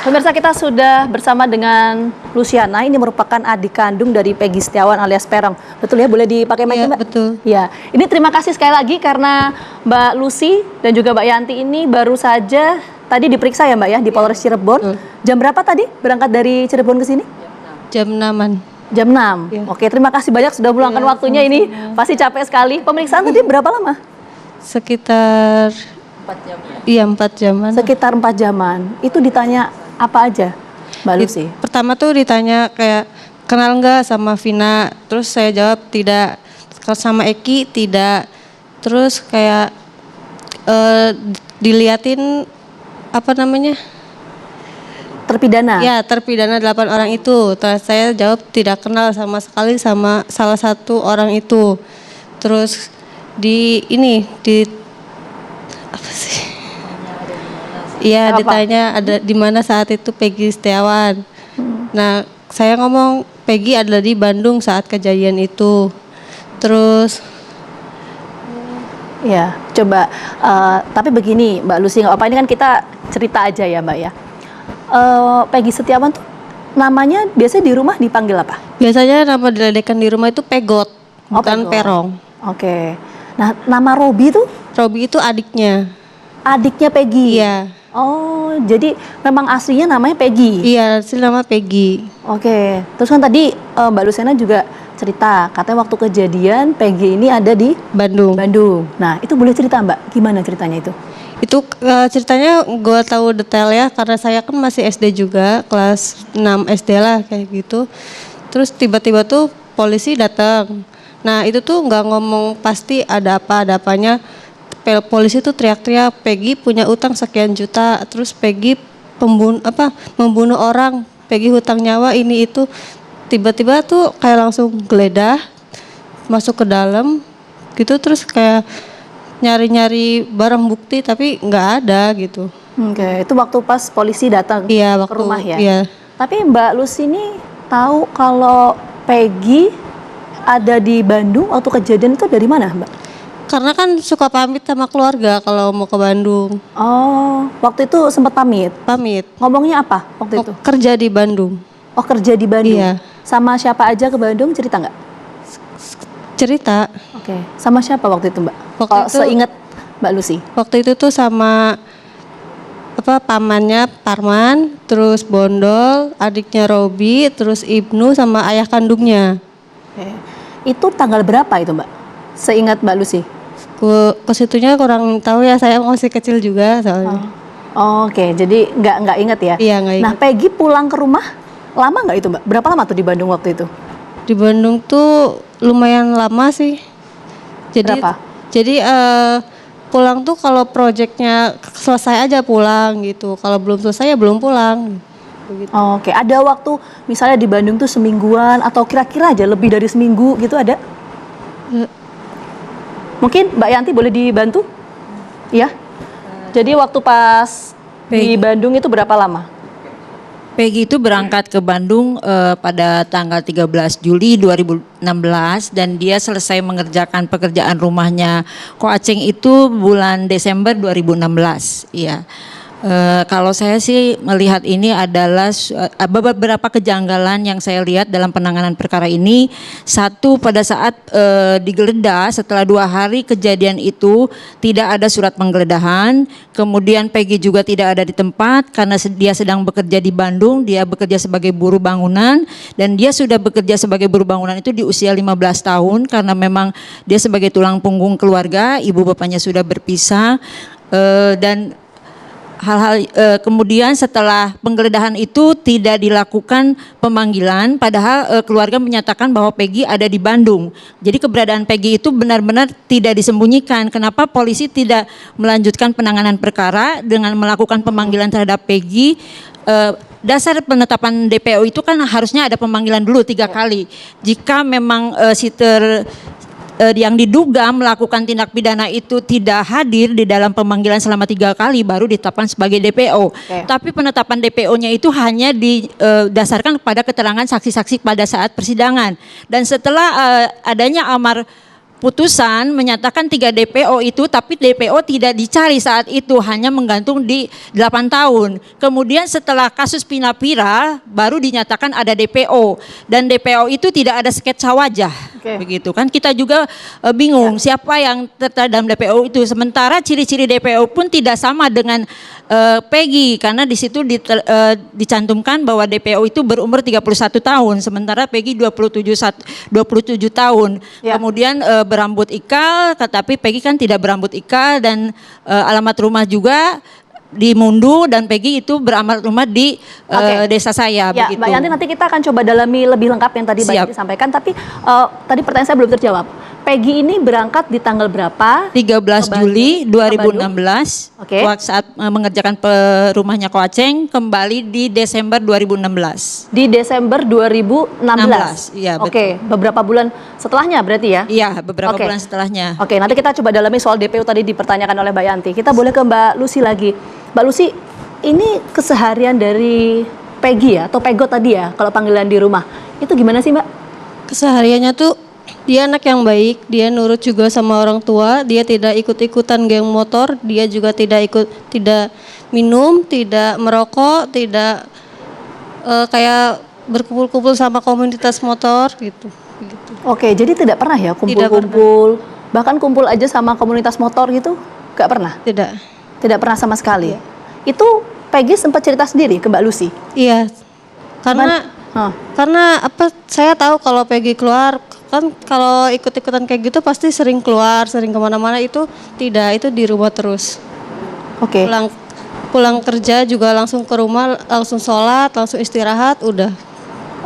pemirsa, kita sudah bersama dengan Luciana. Ini merupakan adik kandung dari Peggy Setiawan alias Peron. Betul ya, boleh dipakai mic, Mbak? Betul. Ya, ini terima kasih sekali lagi karena Mbak Lucy dan juga Mbak Yanti ini baru saja tadi diperiksa ya Mbak ya di Polres Cirebon. Jam berapa tadi berangkat dari Cirebon ke sini? Jam 6-an. Jam 6. Ya. Oke, terima kasih banyak sudah meluangkan waktunya ini. Pasti capek sekali. Pemeriksaan tadi berapa lama? Sekitar 4 jam. Iya, 4 jaman. Sekitar 4 jaman. Itu ditanya apa aja, Mbak Lucy? Pertama tuh ditanya kayak kenal nggak sama Vina, terus saya jawab tidak. Kalau sama Eki tidak. Terus kayak diliatin apa namanya? Terpidana. Ya, terpidana 8 orang itu. Terus saya jawab tidak kenal sama sekali sama salah satu orang itu. Terus apa sih? Iya, ditanya ada di mana saat itu Peggy Setiawan. Nah, saya ngomong Peggy ada di Bandung saat kejadian itu. Terus ya, coba tapi begini Mbak Lucy, nggak apa, ini kan kita cerita aja ya Mbak ya. Peggy Setiawan tuh namanya biasanya di rumah dipanggil apa? Biasanya nama diledekan di rumah itu Pegot, bukan Pegot. Perong. Oke. Nah, nama Robi tuh? Robi itu adiknya. Adiknya Peggy. Iya. Oh, jadi memang aslinya namanya Peggy? Iya, asli nama Peggy. Oke, terus kan tadi Mbak Luciana juga cerita, katanya waktu kejadian Peggy ini ada di Bandung. Nah, itu boleh cerita Mbak, gimana ceritanya itu? Itu ceritanya gue tahu detail ya, karena saya kan masih SD juga, kelas 6 SD lah kayak gitu. Terus tiba-tiba tuh polisi datang. Nah itu tuh nggak ngomong pasti ada apanya. Polisi tuh teriak-teriak, Peggy punya utang sekian juta, terus Peggy membunuh orang, Peggy hutang nyawa ini itu. Tiba-tiba tuh kayak langsung geledah, masuk ke dalam gitu, terus kayak nyari-nyari barang bukti tapi nggak ada gitu. Oke, itu waktu pas polisi datang ke rumah ya? Iya. Tapi Mbak Lucy ini tahu kalau Peggy ada di Bandung waktu kejadian itu dari mana Mbak? Karena kan suka pamit sama keluarga kalau mau ke Bandung. Oh, waktu itu sempat pamit? Pamit. Ngomongnya apa waktu itu? Kerja di Bandung. Oh, kerja di Bandung? Iya. Sama siapa aja ke Bandung, cerita nggak? Cerita. Oke, sama siapa waktu itu Mbak? Waktu itu, seingat Mbak Lucy? Waktu itu tuh sama pamannya Parman, terus Bondol, adiknya Robi, terus Ibnu sama ayah kandungnya. Oke. Itu tanggal berapa itu Mbak? Seingat Mbak Lucy? Ke situnya kurang tahu ya, saya masih kecil juga soalnya. Oke, jadi nggak ingat ya? Iya, nggak ingat. Nah, Peggy pulang ke rumah lama nggak itu Mbak? Berapa lama tuh di Bandung waktu itu? Di Bandung tuh lumayan lama sih. Berapa? Jadi pulang tuh kalau proyeknya selesai aja pulang gitu. Kalau belum selesai ya belum pulang. Begitu. Oke, ada waktu misalnya di Bandung tuh semingguan atau kira-kira aja lebih dari seminggu gitu ada? Mungkin Mbak Yanti boleh dibantu? Iya. Jadi waktu pas di Bandung itu berapa lama? Peggy itu berangkat ke Bandung pada tanggal 13 Juli 2016 dan dia selesai mengerjakan pekerjaan rumahnya Ko Aceng itu bulan Desember 2016. Iya. Kalau saya sih melihat ini adalah beberapa kejanggalan yang saya lihat dalam penanganan perkara ini. Satu, pada saat digeledah setelah 2 hari kejadian itu tidak ada surat penggeledahan. Kemudian Peggy juga tidak ada di tempat karena dia sedang bekerja di Bandung. Dia bekerja sebagai buruh bangunan dan dia sudah bekerja sebagai buruh bangunan itu di usia 15 tahun karena memang dia sebagai tulang punggung keluarga. Ibu bapaknya sudah berpisah dan hal-hal kemudian setelah penggeledahan itu tidak dilakukan pemanggilan, padahal keluarga menyatakan bahwa Peggy ada di Bandung. Jadi keberadaan Peggy itu benar-benar tidak disembunyikan. Kenapa polisi tidak melanjutkan penanganan perkara dengan melakukan pemanggilan terhadap Peggy? Dasar penetapan DPO itu kan harusnya ada pemanggilan dulu 3 kali. Jika memang yang diduga melakukan tindak pidana itu tidak hadir di dalam pemanggilan selama 3 kali baru ditetapkan sebagai DPO. Tapi penetapan DPO-nya itu hanya didasarkan pada keterangan saksi-saksi pada saat persidangan. Dan setelah adanya amar putusan menyatakan 3 DPO itu, tapi DPO tidak dicari saat itu, hanya menggantung di 8 tahun. Kemudian setelah kasus Pinapira baru dinyatakan ada DPO dan DPO itu tidak ada sketsa wajah. Begitu kan, kita juga bingung siapa yang tertera dalam DPO itu. Sementara ciri-ciri DPO pun tidak sama dengan Peggy karena di situ dicantumkan bahwa DPO itu berumur 31 tahun sementara Peggy 27 tahun. Kemudian berambut ikal, tetapi Peggy kan tidak berambut ikal dan alamat rumah juga di Mundu dan Peggy itu beralamat rumah di desa saya. Ya, begitu. Mbak Yanti, nanti kita akan coba dalami lebih lengkap yang tadi Mbak Yanti sampaikan. Tapi tadi pertanyaan saya belum terjawab. Peggy ini berangkat di tanggal berapa? 13 Juli 2016. Saat mengerjakan rumahnya Ko Aceng, kembali di Desember 2016. Di Desember 2016. Iya, Oke, beberapa bulan setelahnya berarti ya? Iya, beberapa bulan setelahnya. Oke, nanti kita coba dalami soal DPO tadi dipertanyakan oleh Mbak Yanti. Kita boleh ke Mbak Lucy lagi. Mbak Lucy, ini keseharian dari Peggy ya, atau Pego tadi ya, kalau panggilan di rumah. Itu gimana sih Mbak? Kesehariannya tuh dia anak yang baik, dia nurut juga sama orang tua, dia tidak ikut-ikutan geng motor, dia juga tidak minum, tidak merokok, tidak kayak berkumpul-kumpul sama komunitas motor gitu. Oke, jadi tidak pernah ya kumpul-kumpul, bahkan kumpul aja sama komunitas motor gitu, nggak pernah? Tidak. Tidak pernah sama sekali. itu Peggy sempat cerita sendiri ke Mbak Lucy? Iya, karena apa? Saya tahu kalau Peggy keluar, kan kalau ikut-ikutan kayak gitu pasti sering keluar, sering kemana-mana. Itu tidak, itu di rumah terus. Oke. Pulang kerja juga langsung ke rumah, langsung sholat, langsung istirahat, udah.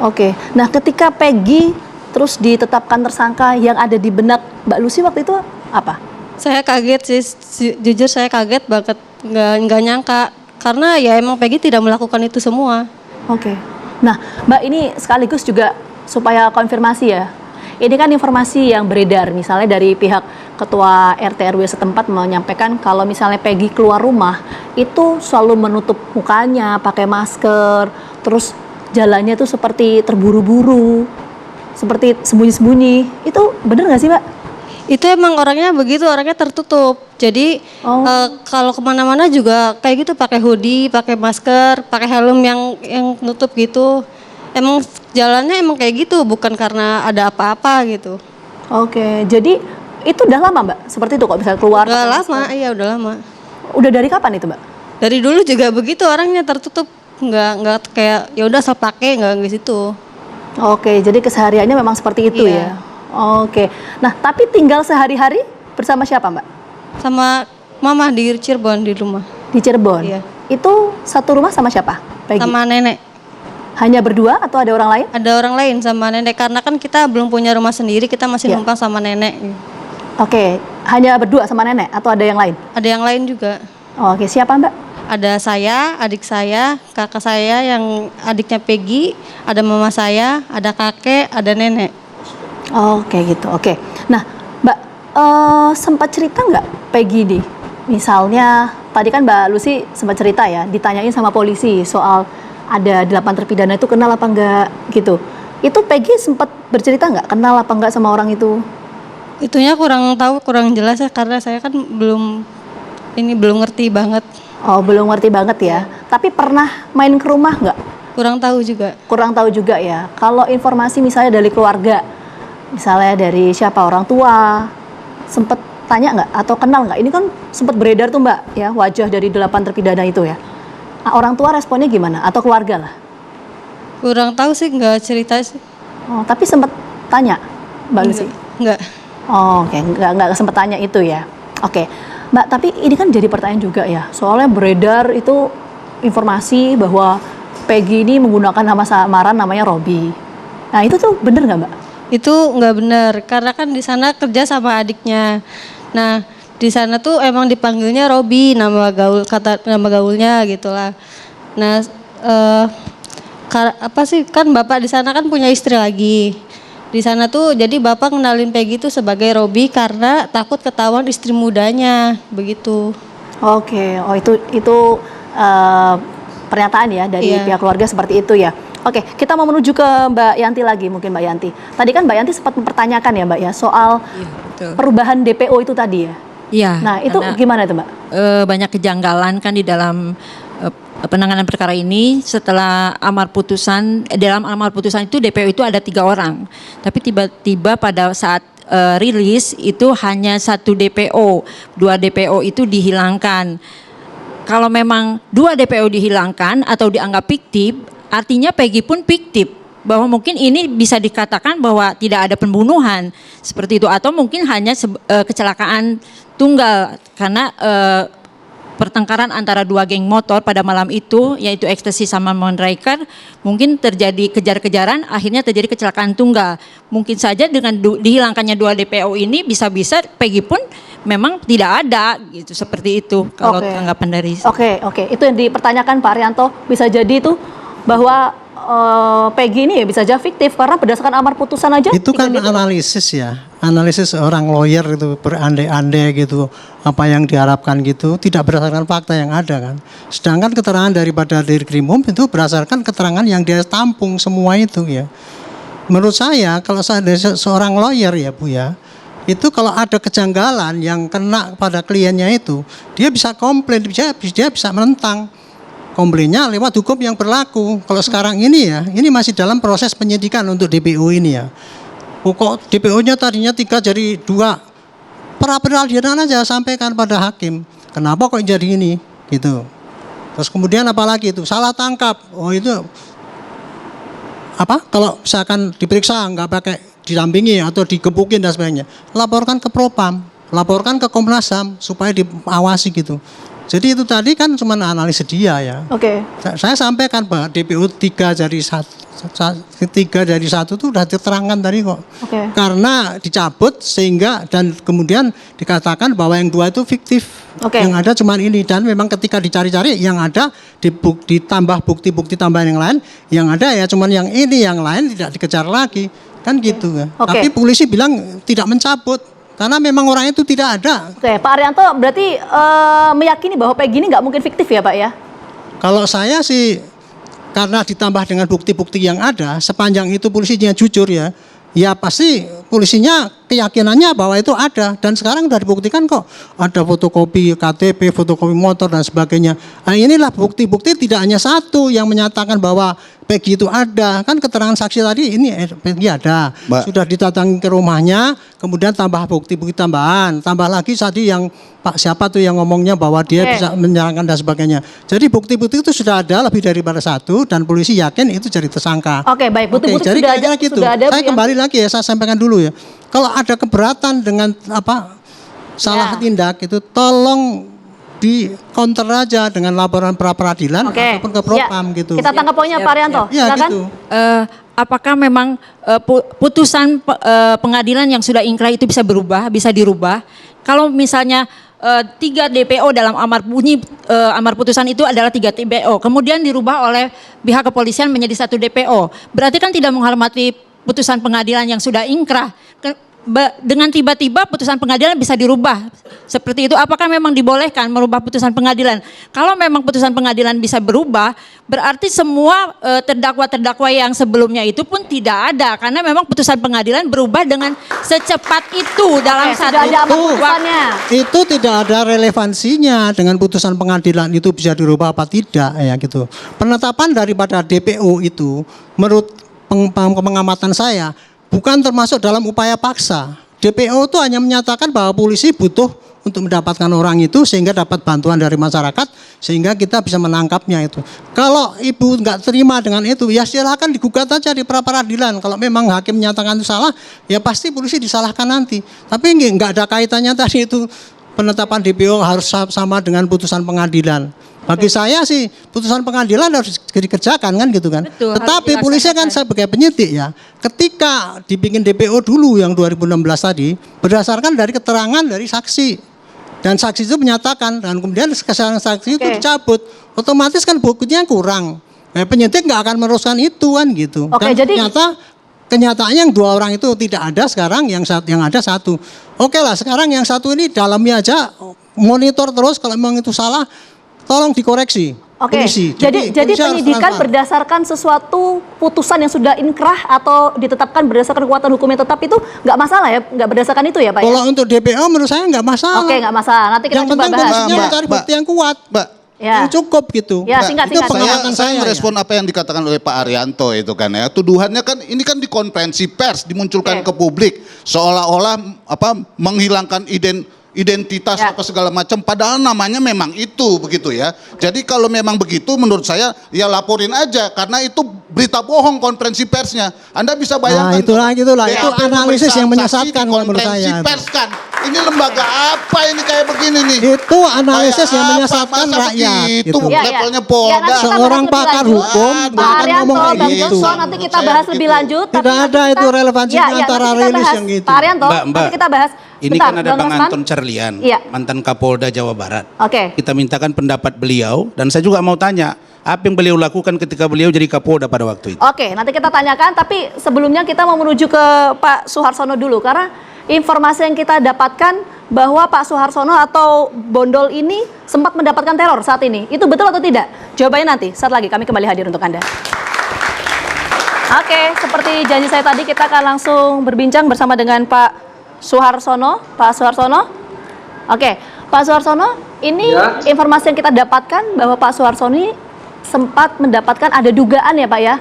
Oke. Nah, ketika Peggy terus ditetapkan tersangka, yang ada di benak Mbak Lucy waktu itu apa? Saya kaget sih, jujur saya kaget banget, nggak nyangka. Karena ya emang Peggy tidak melakukan itu semua. Oke. Nah, Mbak, ini sekaligus juga supaya konfirmasi ya. Ini kan informasi yang beredar, misalnya dari pihak ketua RT RW setempat menyampaikan kalau misalnya Peggy keluar rumah itu selalu menutup mukanya, pakai masker, terus jalannya tuh seperti terburu-buru, seperti sembunyi-sembunyi. Itu bener nggak sih, Mbak? Itu emang orangnya begitu, orangnya tertutup. Jadi kalau kemana-mana juga kayak gitu, pakai hoodie, pakai masker, pakai helm yang nutup gitu. Emang jalannya emang kayak gitu, bukan karena ada apa-apa gitu. Oke, jadi itu udah lama, Mbak? Seperti itu kok bisa keluar? Udah lama, iya udah lama. Udah dari kapan itu, Mbak? Dari dulu juga begitu, orangnya tertutup, nggak kayak ya udah asal pakai, nggak gitu. Oke, jadi kesehariannya memang seperti itu ya. Oke. Nah, tapi tinggal sehari-hari bersama siapa, Mbak? Sama mama di Cirebon, di rumah. Di Cirebon? Iya. Itu satu rumah sama siapa, Peggy? Sama nenek. Hanya berdua atau ada orang lain? Ada orang lain sama nenek, karena kan kita belum punya rumah sendiri, kita masih numpang sama nenek. Oke, hanya berdua sama nenek atau ada yang lain? Ada yang lain juga. Oke, siapa, Mbak? Ada saya, adik saya, kakak saya yang adiknya Peggy, ada mama saya, ada kakek, ada nenek. Oke gitu, oke. Nah, Mbak, sempat cerita nggak Peggy nih? Misalnya, tadi kan Mbak Lucy sempat cerita ya, ditanyain sama polisi soal ada 8 terpidana itu kenal apa enggak gitu. Itu Peggy sempat bercerita nggak kenal apa enggak sama orang itu? Itunya kurang tahu, kurang jelas ya, karena saya kan belum ngerti banget. Oh, belum ngerti banget ya. Tapi pernah main ke rumah nggak? Kurang tahu juga. Kurang tahu juga ya. Kalau informasi misalnya dari keluarga, misalnya dari siapa, orang tua, sempet tanya nggak atau kenal nggak? Ini kan sempat beredar tuh, Mbak, ya, wajah dari 8 terpidana itu ya. Nah, orang tua responnya gimana? Atau keluarga lah? Kurang tahu sih, nggak cerita sih. Oh, tapi sempet tanya, Mbak Lucy? Nggak. Oh, oke, nggak sempet tanya itu ya. Oke, Mbak, tapi ini kan jadi pertanyaan juga ya. Soalnya beredar itu informasi bahwa Peggy ini menggunakan nama samaran namanya Robi. Nah, itu tuh bener nggak, Mbak? Itu nggak benar, karena kan di sana kerja sama adiknya. Nah, di sana tuh emang dipanggilnya Robi, nama gaulnya gitulah. Nah, apa sih, kan bapak di sana kan punya istri lagi. Di sana tuh jadi bapak kenalin Peggy tuh sebagai Robi karena takut ketahuan istri mudanya, begitu. Oke, oh itu pernyataan ya dari pihak keluarga seperti itu ya. Oke, kita mau menuju ke Mbak Yanti lagi, mungkin Mbak Yanti. Tadi kan Mbak Yanti sempat mempertanyakan ya, Mbak ya, soal perubahan DPO itu tadi ya. Iya. Nah, itu gimana itu, Mbak? Banyak kejanggalan kan di dalam penanganan perkara ini. Setelah amar putusan, dalam amar putusan itu DPO itu ada 3 orang. Tapi tiba-tiba pada saat rilis itu hanya 1 DPO, 2 DPO itu dihilangkan. Kalau memang 2 DPO dihilangkan atau dianggap fiktif, artinya Peggy pun fiktif, bahwa mungkin ini bisa dikatakan bahwa tidak ada pembunuhan seperti itu, atau mungkin hanya kecelakaan tunggal karena pertengkaran antara 2 geng motor pada malam itu, yaitu Ekstasi sama Moonraker, mungkin terjadi kejar-kejaran, akhirnya terjadi kecelakaan tunggal. Mungkin saja dengan dihilangkannya 2 DPO ini bisa-bisa Peggy pun memang tidak ada gitu, seperti itu kalau tanggapan dari. Oke, itu yang dipertanyakan Pak Arianto, bisa jadi itu bahwa Peggy ini ya bisa aja fiktif karena berdasarkan amar putusan aja. Itu kan analisis ya, analisis seorang lawyer itu berandai-andai gitu, apa yang diharapkan gitu, tidak berdasarkan fakta yang ada kan. Sedangkan keterangan daripada Dirkrimum itu berdasarkan keterangan yang dia tampung semua itu ya. Menurut saya kalau saya seorang lawyer ya Bu ya, itu kalau ada kejanggalan yang kena pada kliennya itu, dia bisa komplain, dia bisa menentang. Komplainnya lewat hukum yang berlaku. Kalau sekarang ini ya, ini masih dalam proses penyidikan untuk DPO ini ya. Kok DPO-nya tadinya 3 jadi 2. Peradilan aja sampaikan pada hakim. Kenapa kok jadi ini? Gitu. Terus kemudian apalagi itu salah tangkap. Oh itu apa? Kalau misalkan diperiksa nggak pakai didampingi atau digebukin dan sebagainya, laporkan ke Propam, laporkan ke Komnas HAM supaya diawasi gitu. Jadi itu tadi kan cuma analisis dia ya. Oke. Saya sampaikan bahwa DPO 3 dari 1 itu sudah diterangkan tadi kok. Oke. Karena dicabut sehingga dan kemudian dikatakan bahwa yang 2 itu fiktif. Oke. Yang ada cuma ini dan memang ketika dicari-cari yang ada ditambah bukti-bukti tambahan yang lain, yang ada ya cuma yang ini, yang lain tidak dikejar lagi. Kan gitu ya. Oke. Tapi polisi bilang tidak mencabut. Karena memang orang itu tidak ada. Oke, Pak Arianto berarti meyakini bahwa Peggy ini nggak mungkin fiktif ya Pak ya? Kalau saya sih karena ditambah dengan bukti-bukti yang ada, sepanjang itu polisinya jujur ya pasti polisinya keyakinannya bahwa itu ada dan sekarang sudah dibuktikan kok ada fotokopi KTP, fotokopi motor dan sebagainya. Nah inilah bukti-bukti tidak hanya satu yang menyatakan bahwa Peggy itu ada, kan keterangan saksi tadi ini Peggy ada, sudah didatangi ke rumahnya, kemudian tambah bukti-bukti tambahan, tambah lagi tadi yang Pak siapa tuh yang ngomongnya bahwa dia bisa menyerangkan dan sebagainya. Jadi bukti-bukti itu sudah ada lebih daripada satu dan polisi yakin itu jadi tersangka. Oke, baik, bukti-bukti jadi sudah ada, gitu. sudah ada. Saya kembali lagi ya, saya sampaikan dulu ya. Kalau ada keberatan dengan salah tindak itu tolong di counter aja dengan laporan pra peradilan ataupun ke Propam gitu. Kita tangkap poinnya Pak Arianto. Ya, silakan. gitu. Apakah memang putusan pengadilan yang sudah ingkrah itu bisa berubah, bisa dirubah? Kalau misalnya 3 DPO dalam amar putusan itu adalah 3 DPO, kemudian dirubah oleh pihak kepolisian menjadi 1 DPO, berarti kan tidak menghormati putusan pengadilan yang sudah ingkrah. Dengan tiba-tiba putusan pengadilan bisa dirubah seperti itu. Apakah memang dibolehkan merubah putusan pengadilan? Kalau memang putusan pengadilan bisa berubah, berarti semua terdakwa-terdakwa yang sebelumnya itu pun tidak ada karena memang putusan pengadilan berubah dengan secepat itu dalam satu waktu. Itu tidak ada relevansinya dengan putusan pengadilan itu bisa dirubah apa tidak ya gitu. Penetapan daripada DPO itu menurut pengamatan saya bukan termasuk dalam upaya paksa. DPO itu hanya menyatakan bahwa polisi butuh untuk mendapatkan orang itu sehingga dapat bantuan dari masyarakat sehingga kita bisa menangkapnya itu. Kalau ibu nggak terima dengan itu ya silahkan digugat aja di pra peradilan. Kalau memang hakim menyatakan itu salah ya pasti polisi disalahkan nanti. Tapi nggak ada kaitannya tadi itu penetapan DPO harus sama dengan putusan pengadilan. Bagi saya sih putusan pengadilan harus dikerjakan kan gitu kan. Betul, tetapi polisi kan sebagai penyidik ya, ketika dibikin DPO dulu yang 2016 tadi berdasarkan dari keterangan dari saksi dan saksi itu menyatakan dan kemudian kesaksian saksi itu dicabut, otomatis kan buktinya kurang. Penyidik nggak akan meneruskan itu kan gitu. Dan jadi kenyataannya yang 2 orang itu tidak ada sekarang yang ada 1. Oke lah sekarang yang 1 ini dalamnya aja monitor terus kalau memang itu salah. Tolong dikoreksi. Oke. Polisi. Jadi penyidikan berdasarkan sesuatu putusan yang sudah inkrah atau ditetapkan berdasarkan kekuatan hukum yang tetap itu nggak masalah ya, nggak berdasarkan itu ya Pak? Kalau untuk DPO menurut saya nggak masalah. Oke, nggak masalah. Nanti kita coba bahas. Yang mencari bukti yang kuat, Mbak. Ya. Yang cukup gitu. Ya, singkat. Saya merespon apa yang dikatakan oleh Pak Arianto itu kan ya. Tuduhannya kan ini kan di konferensi pers dimunculkan ke publik seolah-olah menghilangkan identitas apa segala macam padahal namanya memang itu begitu ya. Jadi kalau memang begitu menurut saya ya laporin aja karena itu berita bohong konferensi persnya. Anda bisa bayangkan. Itulah itu analisis yang menyesatkan menurut saya. Pers kan. Ini lembaga apa ini kayak begini nih? Itu analisis yang menyesatkan rakyat. Itu levelnya Polda. Seorang pakar hukum Pak Arianto, Bang Joshua nanti kita bahas lebih lanjut. Tidak ada itu relevansinya antara rilis yang gitu. Pak Arianto, nanti kita bahas. Ini kan ada Bang Anton Carlian, mantan Kapolda Jawa Barat. Kita mintakan pendapat beliau dan saya juga mau tanya apa yang beliau lakukan ketika beliau jadi Kapolda pada waktu itu. Oke, nanti kita tanyakan. Tapi sebelumnya kita mau menuju ke Pak Suharsono dulu karena informasi yang kita dapatkan bahwa Pak Suharsono atau Bondol ini sempat mendapatkan teror saat ini. Itu betul atau tidak? Jawabannya nanti. Saat lagi kami kembali hadir untuk Anda. Oke, seperti janji saya tadi kita akan langsung berbincang bersama dengan Pak Suharsono. Pak Suharsono. Oke, Pak Suharsono, ini informasi yang kita dapatkan bahwa Pak Suharsono ini sempat mendapatkan ada dugaan ya Pak ya.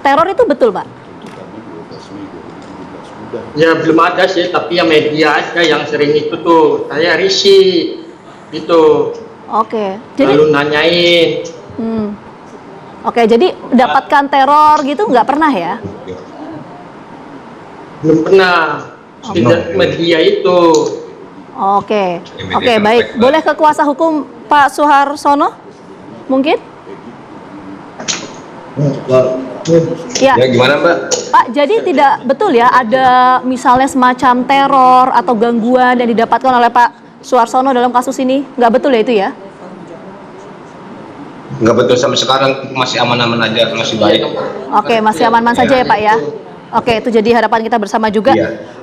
Teror itu betul Pak? Ya belum ada sih, tapi yang media aja yang sering itu tuh saya risih itu Oke. Jadi lalu nanyain. Oke, jadi mendapatkan teror gitu nggak pernah ya? Belum pernah. Tidak media itu. Oke, baik. Boleh ke kuasa hukum Pak Suharsono? Mungkin? Ya. Gimana Mbak? Pak, jadi tidak betul ya ada misalnya semacam teror atau gangguan yang didapatkan oleh Pak Suharsono dalam kasus ini? Nggak betul ya itu ya? Nggak betul, sampai sekarang masih aman-aman aja, masih baik. Oke, masih aman-aman saja ya Pak ya? Oke, itu jadi harapan kita bersama juga.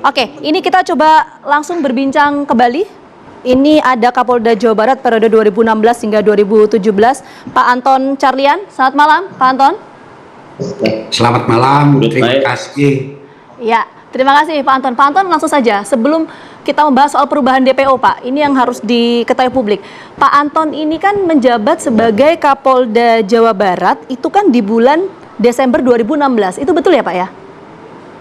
Oke, ini kita coba langsung berbincang kembali. Ini ada Kapolda Jawa Barat periode 2016 hingga 2017, Pak Anton Carlian. Selamat malam, Pak Anton. Selamat malam, terima kasih. Ya, terima kasih Pak Anton. Pak Anton, langsung saja, sebelum kita membahas soal perubahan DPO Pak, ini yang harus diketahui publik. Pak Anton ini kan menjabat sebagai Kapolda Jawa Barat, itu kan di bulan Desember 2016, itu betul ya Pak ya?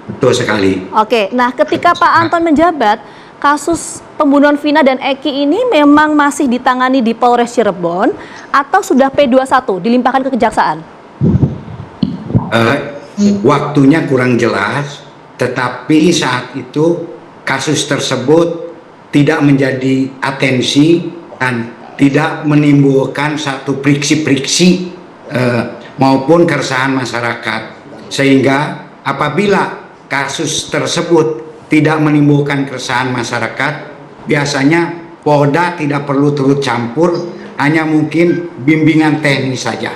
Betul sekali. Oke, nah ketika Pak Anton menjabat, kasus pembunuhan Vina dan Eki ini memang masih ditangani di Polres Cirebon atau sudah P21 dilimpahkan ke kejaksaan? Waktunya kurang jelas, tetapi saat itu kasus tersebut tidak menjadi atensi dan tidak menimbulkan satu friksi-friksi maupun keresahan masyarakat, sehingga apabila kasus tersebut tidak menimbulkan keresahan masyarakat, biasanya Polda tidak perlu turut campur, hanya mungkin bimbingan teknis saja.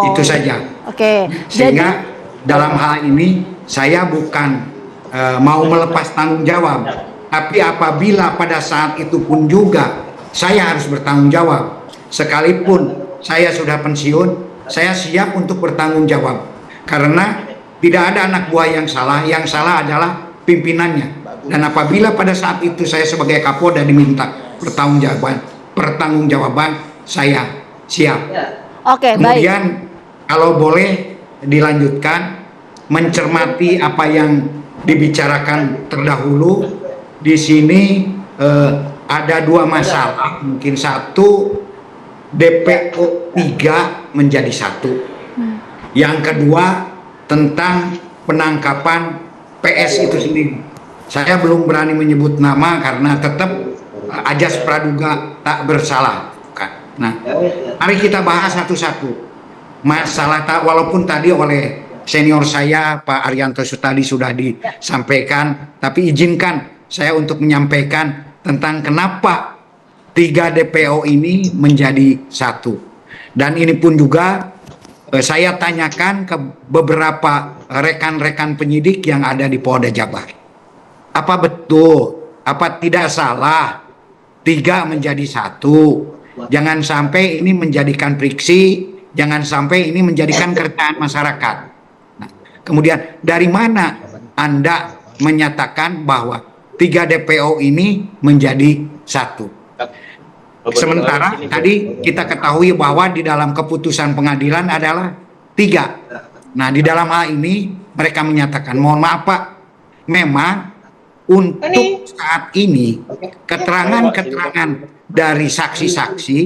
Itu saja. Oke. Sehingga dalam hal ini saya bukan mau melepas tanggung jawab, tapi apabila pada saat itu pun juga saya harus bertanggung jawab, sekalipun saya sudah pensiun, saya siap untuk bertanggung jawab, karena tidak ada anak buah yang salah adalah pimpinannya. Dan apabila pada saat itu saya sebagai Kapolda diminta pertanggungjawaban, saya siap. Oke, kemudian kalau boleh dilanjutkan mencermati apa yang dibicarakan terdahulu di sini, ada dua masalah. Mungkin satu, DPO 3 menjadi satu. Yang kedua tentang penangkapan PS itu sendiri. Saya belum berani menyebut nama karena tetap ajas praduga tak bersalah. Nah, mari kita bahas satu-satu. Masalah walaupun tadi oleh senior saya Pak Arianto tadi sudah disampaikan, tapi izinkan saya untuk menyampaikan tentang kenapa 3 DPO ini menjadi satu. Dan ini pun juga saya tanyakan ke beberapa rekan-rekan penyidik yang ada di Polda Jabar. Apa betul, apa tidak salah 3 menjadi satu? Jangan sampai ini menjadikan friksi, jangan sampai ini menjadikan keresahan masyarakat. Nah, kemudian dari mana Anda menyatakan bahwa 3 DPO ini menjadi satu? Sementara tadi kita ketahui bahwa di dalam keputusan pengadilan adalah 3. Nah, di dalam hal ini mereka menyatakan, mohon maaf Pak, memang untuk saat ini keterangan-keterangan dari saksi-saksi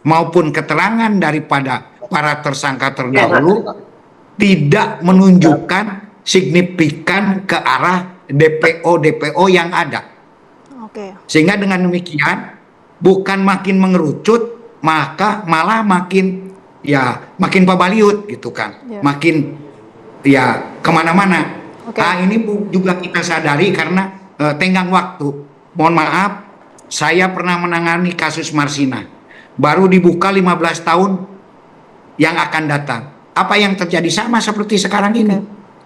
maupun keterangan daripada para tersangka terdahulu tidak menunjukkan signifikan ke arah DPO yang ada. Sehingga dengan demikian bukan makin mengerucut, maka malah makin pabaliut gitu kan, makin kemana-mana. Nah, ini juga kita sadari karena tenggang waktu. Mohon maaf, saya pernah menangani kasus Marsina, baru dibuka 15 tahun yang akan datang. Apa yang terjadi sama seperti sekarang ini,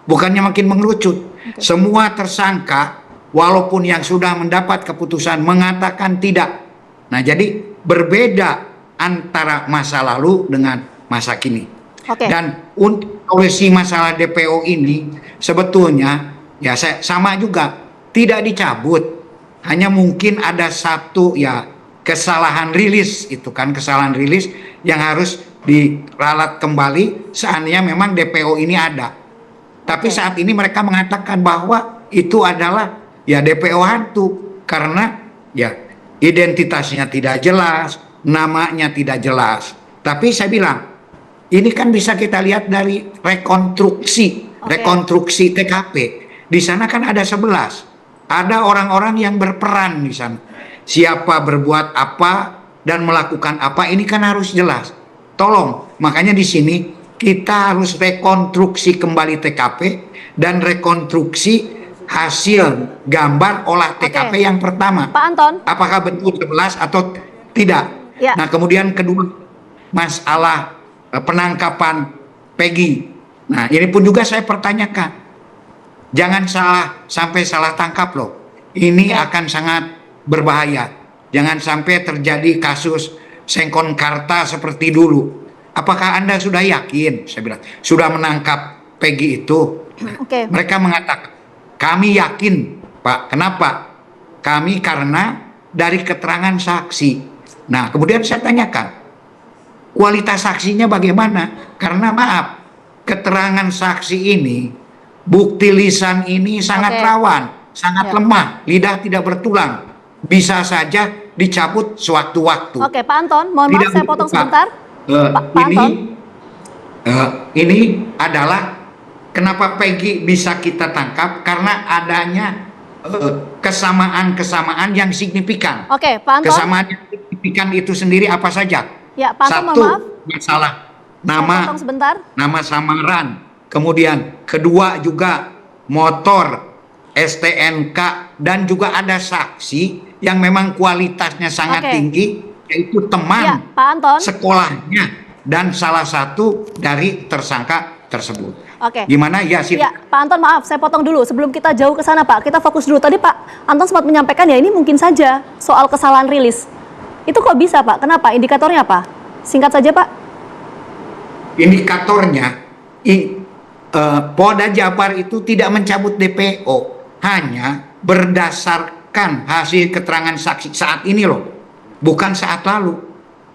bukannya makin mengerucut. Semua tersangka walaupun yang sudah mendapat keputusan mengatakan tidak. Nah, jadi berbeda antara masa lalu dengan masa kini. Dan untuk solusi masalah DPO ini sebetulnya sama juga, tidak dicabut. Hanya mungkin ada satu kesalahan rilis, itu kan kesalahan rilis yang harus diralat kembali seandainya memang DPO ini ada. Tapi saat ini mereka mengatakan bahwa itu adalah DPO hantu karena identitasnya tidak jelas, namanya tidak jelas. Tapi saya bilang, ini kan bisa kita lihat dari rekonstruksi TKP. Di sana kan ada 11. Ada orang-orang yang berperan di sana. Siapa berbuat apa dan melakukan apa, ini kan harus jelas. Tolong, makanya di sini kita harus rekonstruksi kembali TKP dan rekonstruksi hasil gambar olah TKP yang pertama. Pak Anton. Apakah betul 11 atau tidak? Ya. Nah, kemudian kedua, masalah penangkapan Peggy. Nah, ini pun juga saya pertanyakan. Jangan sampai salah tangkap loh. Ini akan sangat berbahaya. Jangan sampai terjadi kasus Sengkonkarta seperti dulu. Apakah Anda sudah yakin? Saya bilang, sudah menangkap Peggy itu? Mereka mengatakan, kami yakin, Pak. Kenapa? Kami karena dari keterangan saksi. Nah, kemudian saya tanyakan, kualitas saksinya bagaimana? Karena maaf, keterangan saksi ini, bukti lisan ini sangat rawan, sangat lemah, lidah tidak bertulang. Bisa saja dicabut sewaktu-waktu. Oke, Pak Anton, mohon maaf saya potong sebentar. Ini adalah kenapa Peggy bisa kita tangkap, karena adanya kesamaan-kesamaan yang signifikan. Oke, Pak Anton. Kesamaan yang signifikan itu sendiri apa saja? Ya, Pak Anton, Satu, mohon maaf. masalah nama samaran. Kemudian kedua juga motor STNK, dan juga ada saksi yang memang kualitasnya sangat tinggi, yaitu teman Pak Anton. sekolahnya dan salah satu dari tersangka tersebut. Gimana ya sih? Ya, Pak Anton, maaf saya potong dulu sebelum kita jauh ke sana, Pak. Kita fokus dulu. Tadi Pak Anton sempat menyampaikan ya ini mungkin saja soal kesalahan rilis. Itu kok bisa, Pak? Kenapa? Indikatornya apa? Singkat saja, Pak. Indikatornya Polda Jabar itu tidak mencabut DPO, hanya berdasarkan hasil keterangan saksi saat ini loh, bukan saat lalu.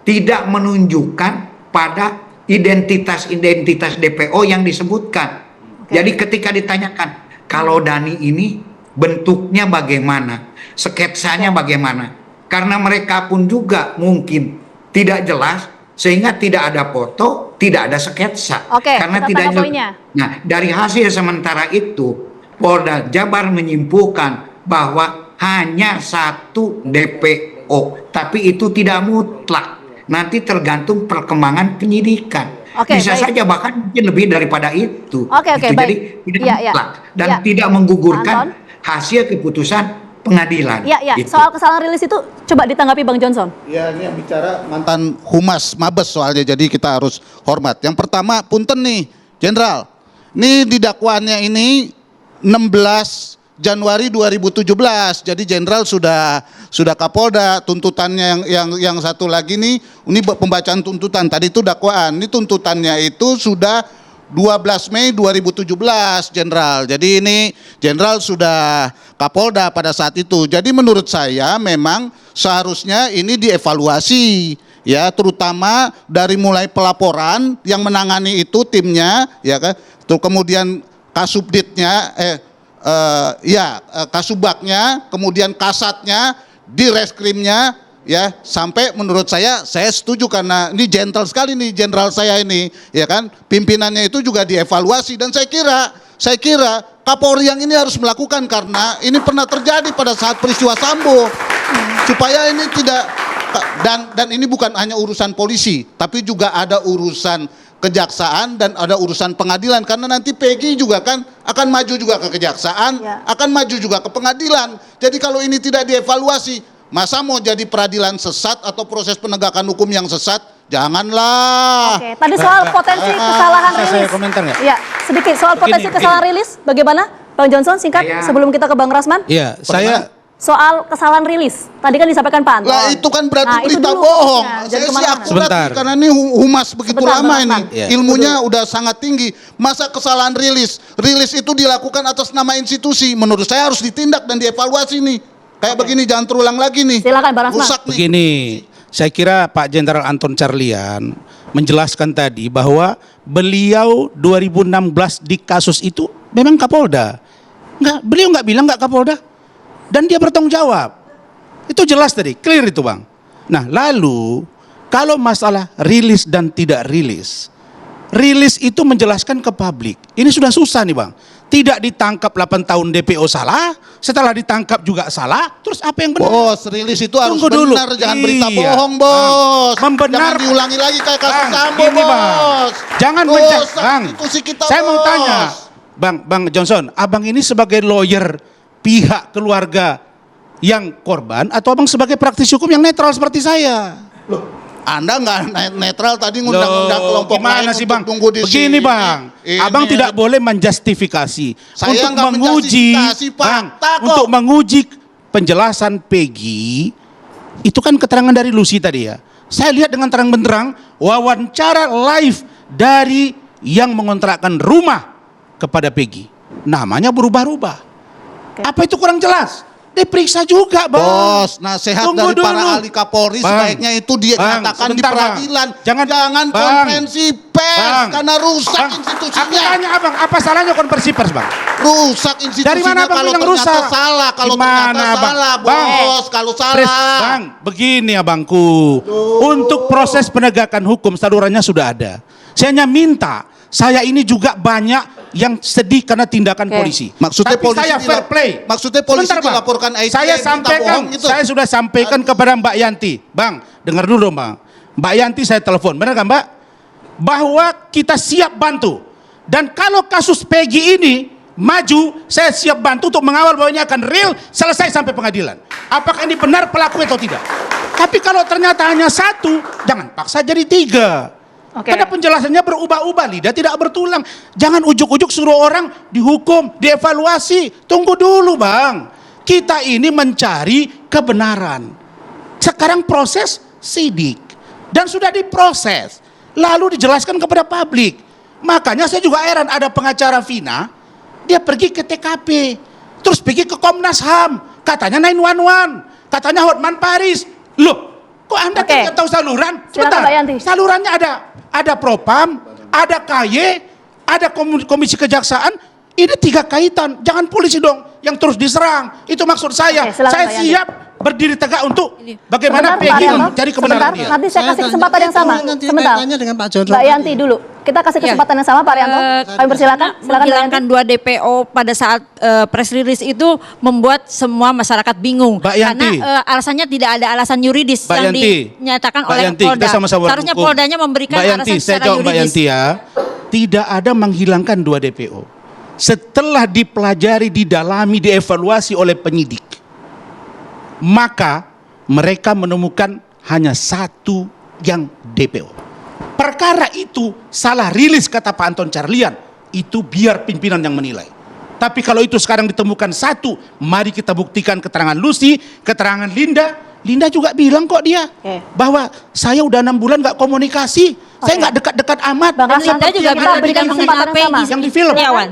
Tidak menunjukkan pada identitas-identitas DPO yang disebutkan. Jadi ketika ditanyakan, kalau Dani ini bentuknya bagaimana, sketsanya bagaimana, karena mereka pun juga mungkin tidak jelas, sehingga tidak ada foto, tidak ada sketsa. Karena tidak jelas. Nah, dari hasil sementara itu, Polda Jabar menyimpulkan bahwa hanya satu DPO, tapi itu tidak mutlak. Nanti tergantung perkembangan penyidikan. Bisa saja bahkan mungkin lebih daripada itu. Jadi tidak mutlak dan tidak menggugurkan hasil keputusan pengadilan. Soal kesalahan rilis itu coba ditanggapi Bang Johnson. Ya, ini yang bicara mantan Humas Mabes soalnya, jadi kita harus hormat. Yang pertama, punten nih, Jenderal. Ini di dakwaannya ini 16 Januari 2017. Jadi Jenderal sudah Kapolda. Tuntutannya yang satu lagi nih, ini pembacaan tuntutan. Tadi itu dakwaan. Ini tuntutannya itu sudah 12 Mei 2017, Jenderal. Jadi ini Jenderal sudah Kapolda pada saat itu. Jadi menurut saya memang seharusnya ini dievaluasi, ya, terutama dari mulai pelaporan yang menangani itu timnya, ya kan. Terus kemudian Kasubditnya, Kasubagnya, kemudian Kasatnya, di Reskrimnya, ya, sampai menurut saya setuju karena ini gentle sekali nih Jenderal saya ini, ya kan, pimpinannya itu juga dievaluasi. Dan saya kira Kapolri yang ini harus melakukan, karena ini pernah terjadi pada saat peristiwa Sambo, supaya ini tidak, dan ini bukan hanya urusan polisi, tapi juga ada urusan kejaksaan dan ada urusan pengadilan, karena nanti Peggy juga kan akan maju juga ke kejaksaan, akan maju juga ke pengadilan. Jadi kalau ini tidak dievaluasi, masa mau jadi peradilan sesat atau proses penegakan hukum yang sesat? Janganlah. Tadi soal potensi kesalahan rilis. Saya komentar nggak? Ya, sedikit soal potensi kesalahan rilis, bagaimana, Bang Johnson, singkat sebelum kita ke Bang Rasman? Iya, saya soal kesalahan rilis. Tadi kan disampaikan Pak Anton. Lah itu kan berarti berita bohong. Saya siap sebentar. Karena ini humas begitu lama ini. Ilmunya udah sangat tinggi. Masa kesalahan rilis itu dilakukan atas nama institusi. Menurut saya harus ditindak dan dievaluasi nih. Kayak begini jangan terulang lagi nih. Silakan Bang Rasman. Begini, saya kira Pak Jenderal Anton Carlyan menjelaskan tadi bahwa beliau 2016 di kasus itu memang Kapolda. Beliau nggak bilang nggak Kapolda. Dan dia bertanggung jawab. Itu jelas tadi, clear itu Bang. Nah lalu Kalau masalah rilis dan tidak rilis itu menjelaskan ke publik. Ini sudah susah nih Bang. Tidak ditangkap 8 tahun DPO salah, setelah ditangkap juga salah, terus apa yang benar? Bos, rilis itu harus Tunggu dulu. benar, jangan berita Iya. bohong, Bos. Membenar. Jangan diulangi lagi kayak kasus Bang, Sambo, gini, Bang. Bos. Jangan Dosa Bang. institusi kita, Saya mau Bos. tanya, Bang Johnson, abang ini sebagai lawyer pihak keluarga yang korban atau abang sebagai praktisi hukum yang netral seperti saya? Loh, Anda nggak netral tadi ngundang-undang kelompok gimana lain sih untuk Bang? tunggu di Begini sini. Bang, Ini abang tidak boleh menjustifikasi Saya untuk nggak menguji, menjustifikasi Bang, fakta kok. untuk menguji penjelasan Peggy. Itu kan keterangan dari Lucy tadi ya. Saya lihat dengan terang benderang wawancara live dari yang mengontrakkan rumah kepada Peggy. Namanya berubah-ubah. Apa itu kurang jelas? Diperiksa juga Bang. Bos, nasihat Tunggu dari para dulu. ahli Kapolri Bang, sebaiknya itu dia Bang, katakan di sebentar, Bang. peradilan. Jangan Bang. konferensi pers Bang. karena rusak Bang, institusinya. Aku tanya abang, apa salahnya konversi pers Bang? Rusak institusinya Dari mana abang kalau bilang ternyata rusak? salah, kalau Gimana, ternyata Abang? salah, Bang. Bos, kalau Pres, salah. Bang, begini abangku. Untuk proses penegakan hukum salurannya sudah ada. Saya hanya minta, saya ini juga banyak yang sedih karena tindakan polisi. Maksudnya Tapi polisi saya fair play. Maksudnya polisi Sebentar, Bang. dilaporkan IT Saya berita sampaikan, bohong gitu. saya sudah sampaikan kepada Mbak Yanti. Bang, dengar dulu Bang. Mbak Yanti saya telepon, benar kan Mbak? Bahwa kita siap bantu. Dan kalau kasus Peggy ini maju, saya siap bantu untuk mengawal bahwa ini akan real selesai sampai pengadilan. Apakah ini benar pelaku atau tidak? Tapi kalau ternyata hanya satu, jangan paksa jadi 3. Karena penjelasannya berubah-ubah, lidah tidak bertulang. Jangan ujuk-ujuk suruh orang dihukum, dievaluasi. Tunggu dulu Bang. Kita ini mencari kebenaran. Sekarang proses sidik. Dan sudah diproses. Lalu dijelaskan kepada publik. Makanya saya juga heran, ada pengacara Vina, dia pergi ke TKP. Terus pergi ke Komnas HAM. Katanya 911. Katanya Hotman Paris. Loh, kok Anda tidak tahu saluran? Sebentar, salurannya ada Propam, ada KY, ada Komisi Kejaksaan. Ini 3 kaitan. Jangan polisi dong yang terus diserang. Itu maksud saya. Saya siap berdiri tegak untuk bagaimana Peggy mencari kebenaran dia. Nanti saya kasih kesempatan yang sama. Sebentar. Dengan Pak Johnson. Mbak Yanti dulu. Kita kasih kesempatan yang sama Pak Rianto. Kami persilakan. Silakan Menghilangkan 2 DPO pada saat press release itu membuat semua masyarakat bingung. Mbak Yanti. Karena alasannya tidak ada alasan yuridis Mbak yang Yanti. dinyatakan Mbak oleh Yanti, kita Polda. sama-sama Seharusnya berhukum. Poldanya memberikan Mbak Yanti, alasan saya secara jawab Mbak yuridis. Yanti ya. Tidak ada menghilangkan 2 DPO. Setelah dipelajari, didalami, dievaluasi oleh penyidik, maka mereka menemukan hanya 1 yang DPO. Perkara itu salah rilis kata Pak Anton Carlian, itu biar pimpinan yang menilai. Tapi kalau itu sekarang ditemukan 1, mari kita buktikan keterangan Lucy, keterangan Linda. Linda juga bilang kok dia bahwa saya udah 6 bulan nggak komunikasi, saya nggak dekat-dekat amat. Dan Linda juga bilang tidak mengenal Peggy yang di film. Setiawan.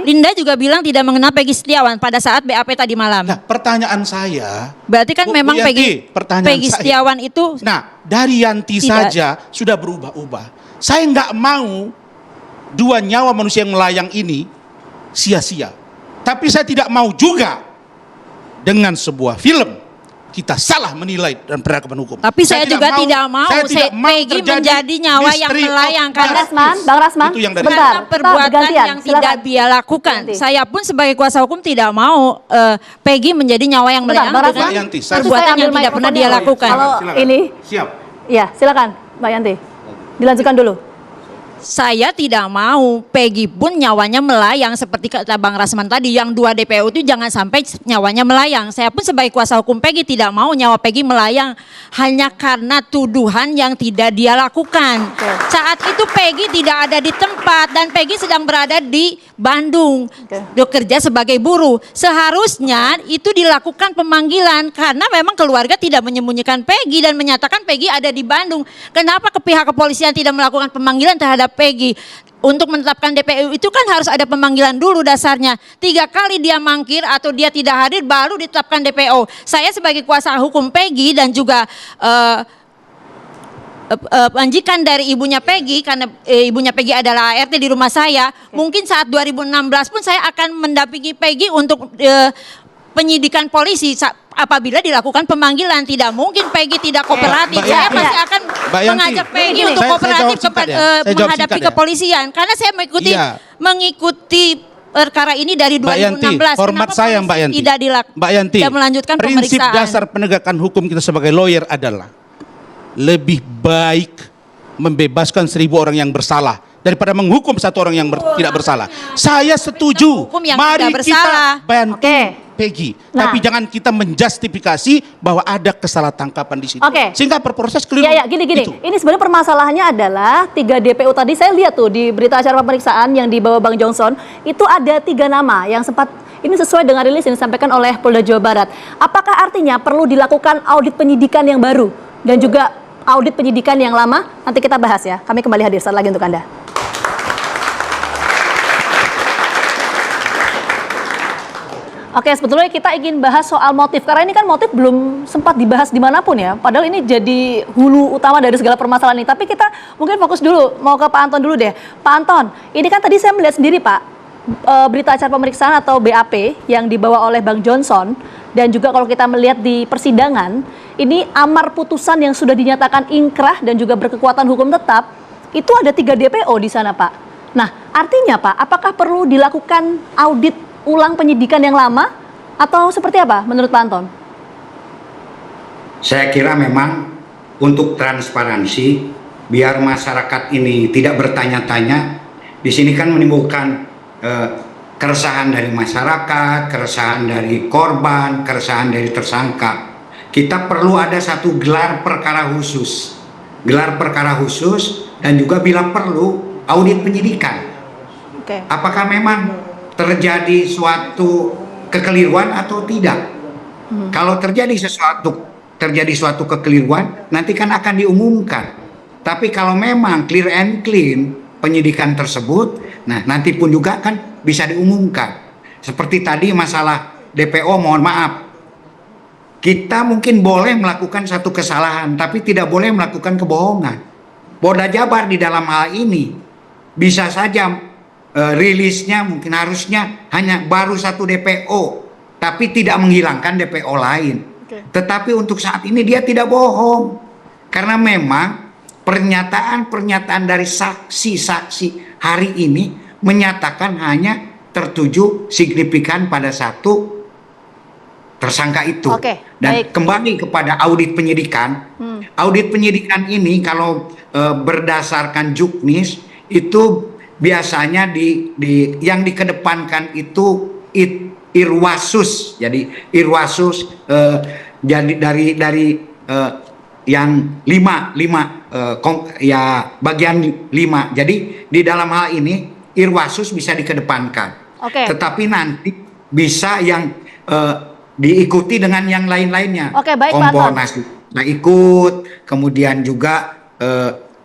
Linda juga bilang tidak mengenal Peggy Setiawan pada saat BAP tadi malam. Nah, pertanyaan saya, Berarti kan memang Bu Yanti, Peggy Setiawan itu. Nah, dari Yanti Tidak. saja sudah berubah-ubah. Saya nggak mau 2 nyawa manusia yang melayang ini sia-sia. Tapi saya tidak mau juga dengan sebuah film kita salah menilai dan peradaban hukum. Tapi saya juga tidak mau Peggy terjadi menjadi nyawa yang misteri melayang. Bang Rasman, Itu yang dari sebentar. Karena perbuatan Gantian, yang tidak silakan. dia lakukan. Saya pun sebagai kuasa hukum tidak mau Peggy menjadi nyawa yang Bentar, melayang Bang dengan Rasman. perbuatan yang tidak pernah dia lakukan. Kalau ini, siap. Iya, silakan Mbak Yanti. Dilanjutkan dulu. Saya tidak mau Peggy pun nyawanya melayang seperti kata Bang Rasman tadi, yang 2 DPO itu jangan sampai nyawanya melayang. Saya pun sebagai kuasa hukum Peggy tidak mau nyawa Peggy melayang hanya karena tuduhan yang tidak dia lakukan. Saat itu Peggy tidak ada di tempat dan Peggy sedang berada di Bandung, bekerja sebagai buruh. Seharusnya itu dilakukan pemanggilan karena memang keluarga tidak menyembunyikan Peggy dan menyatakan Peggy ada di Bandung. Kenapa ke pihak kepolisian tidak melakukan pemanggilan terhadap Peggy? Untuk menetapkan DPO itu kan harus ada pemanggilan dulu dasarnya. 3 kali dia mangkir atau dia tidak hadir baru ditetapkan DPO. Saya sebagai kuasa hukum Peggy dan juga majikan dari ibunya Peggy, karena ibunya Peggy adalah ART di rumah saya. Mungkin saat 2016 pun saya akan mendampingi Peggy untuk penyidikan polisi apabila dilakukan pemanggilan. Tidak mungkin Peggy tidak kooperatif. Saya pasti akan mengajak Peggy untuk kooperatif menghadapi kepolisian, karena saya mengikuti perkara ini dari 2016. Format saya Mbak Yanti. Tidak melanjutkan prinsip pemeriksaan. dasar penegakan hukum kita sebagai lawyer adalah lebih baik membebaskan 1000 orang yang bersalah daripada menghukum 1 orang yang tidak bersalah. Saya setuju. Mari kita bantu Peggy, tapi jangan kita menjustifikasi bahwa ada kesalahtangkapan di situ. Sehingga berproses keliru. Gini. Ini sebenarnya permasalahannya adalah 3 DPO tadi saya lihat tuh di berita acara pemeriksaan yang dibawa Bang Johnson, itu ada 3 nama yang sempat ini sesuai dengan rilis yang disampaikan oleh Polda Jawa Barat. Apakah artinya perlu dilakukan audit penyidikan yang baru dan juga audit penyidikan yang lama? Nanti kita bahas ya. Kami kembali hadir saat lagi untuk Anda. Oke, sebetulnya kita ingin bahas soal motif, karena ini kan motif belum sempat dibahas dimanapun ya. Padahal ini jadi hulu utama dari segala permasalahan ini. Tapi kita mungkin fokus dulu, mau ke Pak Anton dulu deh. Pak Anton, ini kan tadi saya melihat sendiri Pak, berita acara pemeriksaan atau BAP yang dibawa oleh Bang Johnson. Dan juga kalau kita melihat di persidangan, ini amar putusan yang sudah dinyatakan ingkrah dan juga berkekuatan hukum tetap, itu ada 3 DPO di sana Pak. Nah, artinya Pak, apakah perlu dilakukan audit ulang penyidikan yang lama atau seperti apa menurut Pak Anton? Saya kira memang untuk transparansi, biar masyarakat ini tidak bertanya-tanya, di sini kan menimbulkan keresahan dari masyarakat, keresahan dari korban, keresahan dari tersangka. Kita perlu ada satu gelar perkara khusus, dan juga bila perlu audit penyidikan. Apakah memang terjadi suatu kekeliruan atau tidak? Kalau terjadi suatu kekeliruan, nanti kan akan diumumkan. Tapi kalau memang clear and clean penyidikan tersebut, nah nanti pun juga kan bisa diumumkan. Seperti tadi masalah DPO, mohon maaf, kita mungkin boleh melakukan satu kesalahan, tapi tidak boleh melakukan kebohongan. Polda Jabar di dalam hal ini bisa saja rilisnya mungkin harusnya hanya baru 1 DPO, tapi tidak menghilangkan DPO lain. Tetapi untuk saat ini dia tidak bohong, karena memang pernyataan dari saksi-saksi hari ini menyatakan hanya tertuju signifikan pada 1 tersangka itu. Dan kembali kepada audit penyidikan, audit penyidikan ini kalau berdasarkan Juknis itu biasanya yang dikedepankan itu Irwasus. Jadi Irwasus jadi dari yang 5 ya bagian 5. Jadi di dalam hal ini Irwasus bisa dikedepankan. Tetapi nanti bisa yang diikuti dengan yang lain-lainnya. Komponas ikut, kemudian juga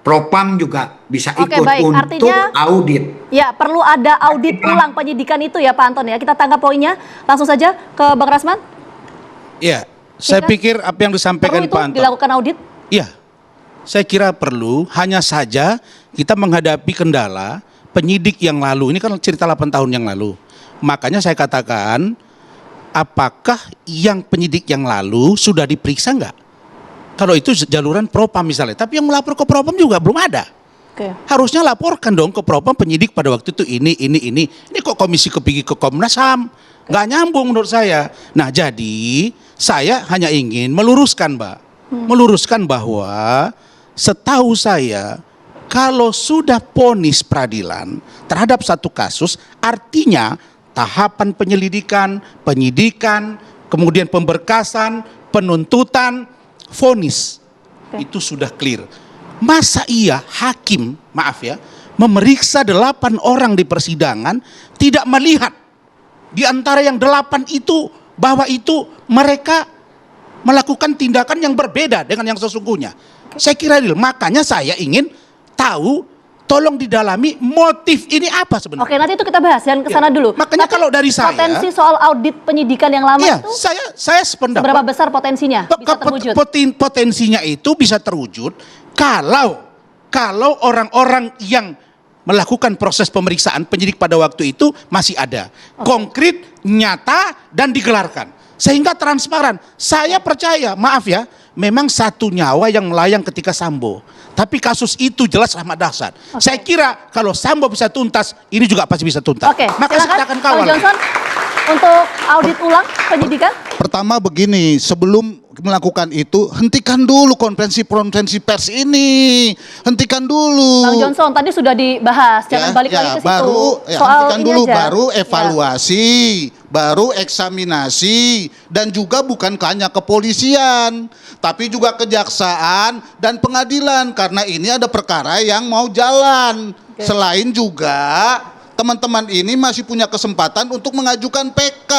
Propam juga bisa ikut untuk artinya, audit. Ya, perlu ada audit ulang penyidikan itu ya Pak Anton ya. Kita tangkap poinnya. Langsung saja ke Bang Rasman. Iya, saya pikir apa yang disampaikan Pak Anton. Dilakukan audit? Iya, saya kira perlu. Hanya saja kita menghadapi kendala penyidik yang lalu. Ini kan cerita 8 tahun yang lalu. Makanya saya katakan, apakah yang penyidik yang lalu sudah diperiksa enggak? Kalau itu jaluran Propam misalnya, tapi yang melapor ke Propam juga belum ada. Harusnya laporkan dong ke Propam penyidik pada waktu itu ini. Ini kok komisi pergi ke Komnas HAM? Nggak nyambung menurut saya. Nah jadi saya hanya ingin meluruskan Mbak. Meluruskan bahwa setahu saya kalau sudah vonis peradilan terhadap satu kasus, artinya tahapan penyelidikan, penyidikan, kemudian pemberkasan, penuntutan, vonis itu sudah clear. Masa iya hakim, maaf ya, memeriksa 8 orang di persidangan tidak melihat di antara yang 8 itu bahwa itu mereka melakukan tindakan yang berbeda dengan yang sesungguhnya. Saya kira makanya saya ingin tahu, tolong didalami motif ini apa sebenarnya. Oke, nanti itu kita bahas, jangan kesana dulu. Makanya kalau dari saya, potensi soal audit penyidikan yang lama itu saya sependapat. Seberapa besar potensinya bisa terwujud? Potensinya itu bisa terwujud kalau orang-orang yang melakukan proses pemeriksaan penyidik pada waktu itu masih ada, konkret, nyata, dan digelarkan. Sehingga transparan. Saya percaya, maaf ya, memang satu nyawa yang melayang ketika Sambo. Tapi kasus itu jelas amat dahsyat. Saya kira kalau Sambo bisa tuntas, ini juga pasti bisa tuntas. Oke, Maka silakan Bang kawal. Johnson, untuk audit ulang penyidikan. Pertama begini, sebelum melakukan itu, hentikan dulu konferensi pers ini. Hentikan dulu. Bang Johnson, tadi sudah dibahas, jangan balik lagi ke situ. Soal hentikan ini dulu, aja. baru evaluasi, baru eksaminasi, dan juga bukan hanya kepolisian, tapi juga kejaksaan dan pengadilan, karena ini ada perkara yang mau jalan. Selain juga teman-teman ini masih punya kesempatan untuk mengajukan PK.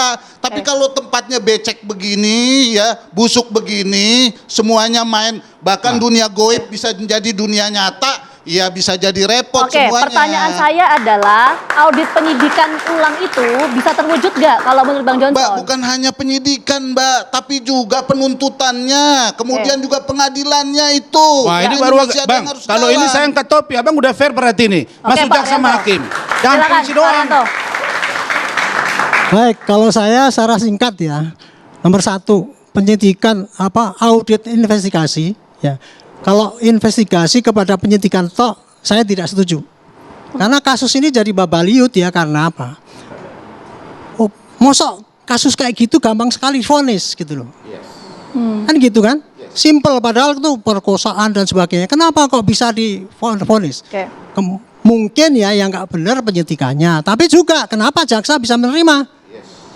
Tapi kalau tempatnya becek begini ya, busuk begini, semuanya main, bahkan dunia goib bisa menjadi dunia nyata, ya bisa jadi repot semuanya. Pertanyaan saya adalah audit penyidikan ulang itu bisa terwujud gak kalau menurut Bang Johnson? Mbak, bukan hanya penyidikan, Mbak, tapi juga penuntutannya, kemudian juga pengadilannya itu. Wah, ini Jadi baru masih ada Bang, yang harus kalau jalan. ini saya angkat topi, Abang udah fair berarti ini. Masuk Pak jaksa sama Arianto. hakim. Jangan Silakan, polisi doang. Pak Baik, kalau saya secara singkat ya, nomor 1 penyidikan audit investigasi ya. Kalau investigasi kepada penyidikan tok, saya tidak setuju. Karena kasus ini jadi babaliut ya, karena apa? Oh, mosok kasus kayak gitu gampang sekali vonis gitu loh. Kan gitu kan? Simple, padahal itu perkosaan dan sebagainya. Kenapa kok bisa divonis? Mungkin ya yang nggak benar penyidikannya, tapi juga kenapa jaksa bisa menerima?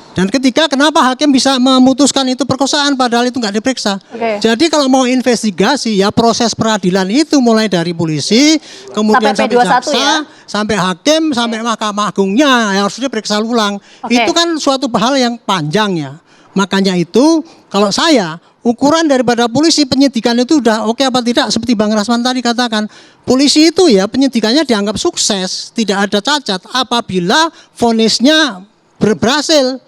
Dan ketiga, kenapa hakim bisa memutuskan itu perkosaan padahal itu nggak diperiksa? Jadi kalau mau investigasi ya proses peradilan itu mulai dari polisi, kemudian sampai jaksa, ya? sampai hakim, sampai Mahkamah Agungnya harus diperiksa ulang. Itu kan suatu hal yang panjang ya. Makanya itu kalau saya ukuran daripada polisi penyidikan itu udah oke apa tidak, seperti Bang Rasman tadi katakan, polisi itu ya penyidikannya dianggap sukses, tidak ada cacat apabila vonisnya berhasil.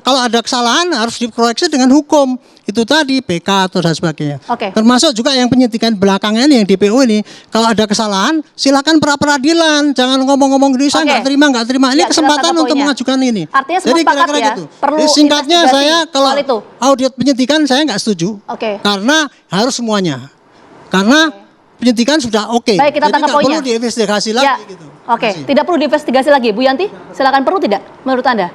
Kalau ada kesalahan harus dikoreksi dengan hukum. Itu tadi PK atau dan sebagainya. Termasuk juga yang penyidikan belakangan ini, yang DPO ini, kalau ada kesalahan silakan pra peradilan, jangan ngomong-ngomong gini saya nggak terima. Ini kesempatan untuk mengajukan ini. Artinya semua Jadi sepakat kira-kira ya, gitu. perlu Jadi singkatnya investigasi saya kalau soal itu. audit penyidikan saya nggak setuju. Karena harus semuanya. Karena penyidikan sudah oke. Baik, kita Jadi tangkap nggak poinnya. perlu diinvestigasi Ya. lagi gitu. Tidak perlu diinvestigasi lagi. Bu Yanti, silakan, perlu tidak menurut Anda?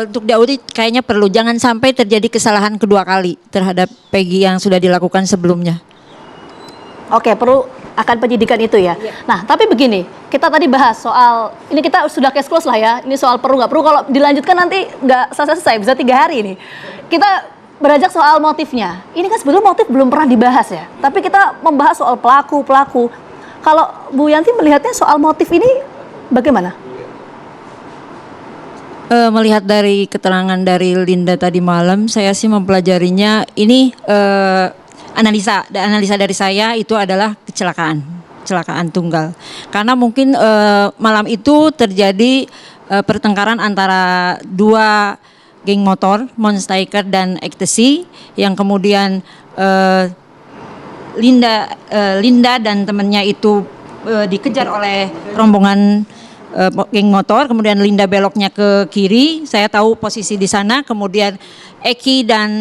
Untuk diaudit kayaknya perlu, jangan sampai terjadi kesalahan kedua kali terhadap Peggy yang sudah dilakukan sebelumnya. Perlu akan penyidikan itu ya. Nah, tapi begini, kita tadi bahas soal, ini kita sudah case close lah ya, ini soal perlu nggak perlu, kalau dilanjutkan nanti nggak selesai, bisa 3 hari ini. Kita beranjak soal motifnya. Ini kan sebetulnya motif belum pernah dibahas ya, tapi kita membahas soal pelaku. Kalau Bu Yanti melihatnya soal motif ini bagaimana? Melihat dari keterangan dari Linda tadi malam, saya sih mempelajarinya ini analisa dari saya itu adalah kecelakaan tunggal. Karena mungkin malam itu terjadi pertengkaran antara 2 geng motor, Monster dan Ecstasy, yang kemudian Linda dan temannya itu dikejar oleh rombongan geng motor, kemudian Linda beloknya ke kiri, saya tahu posisi di sana, kemudian Eki dan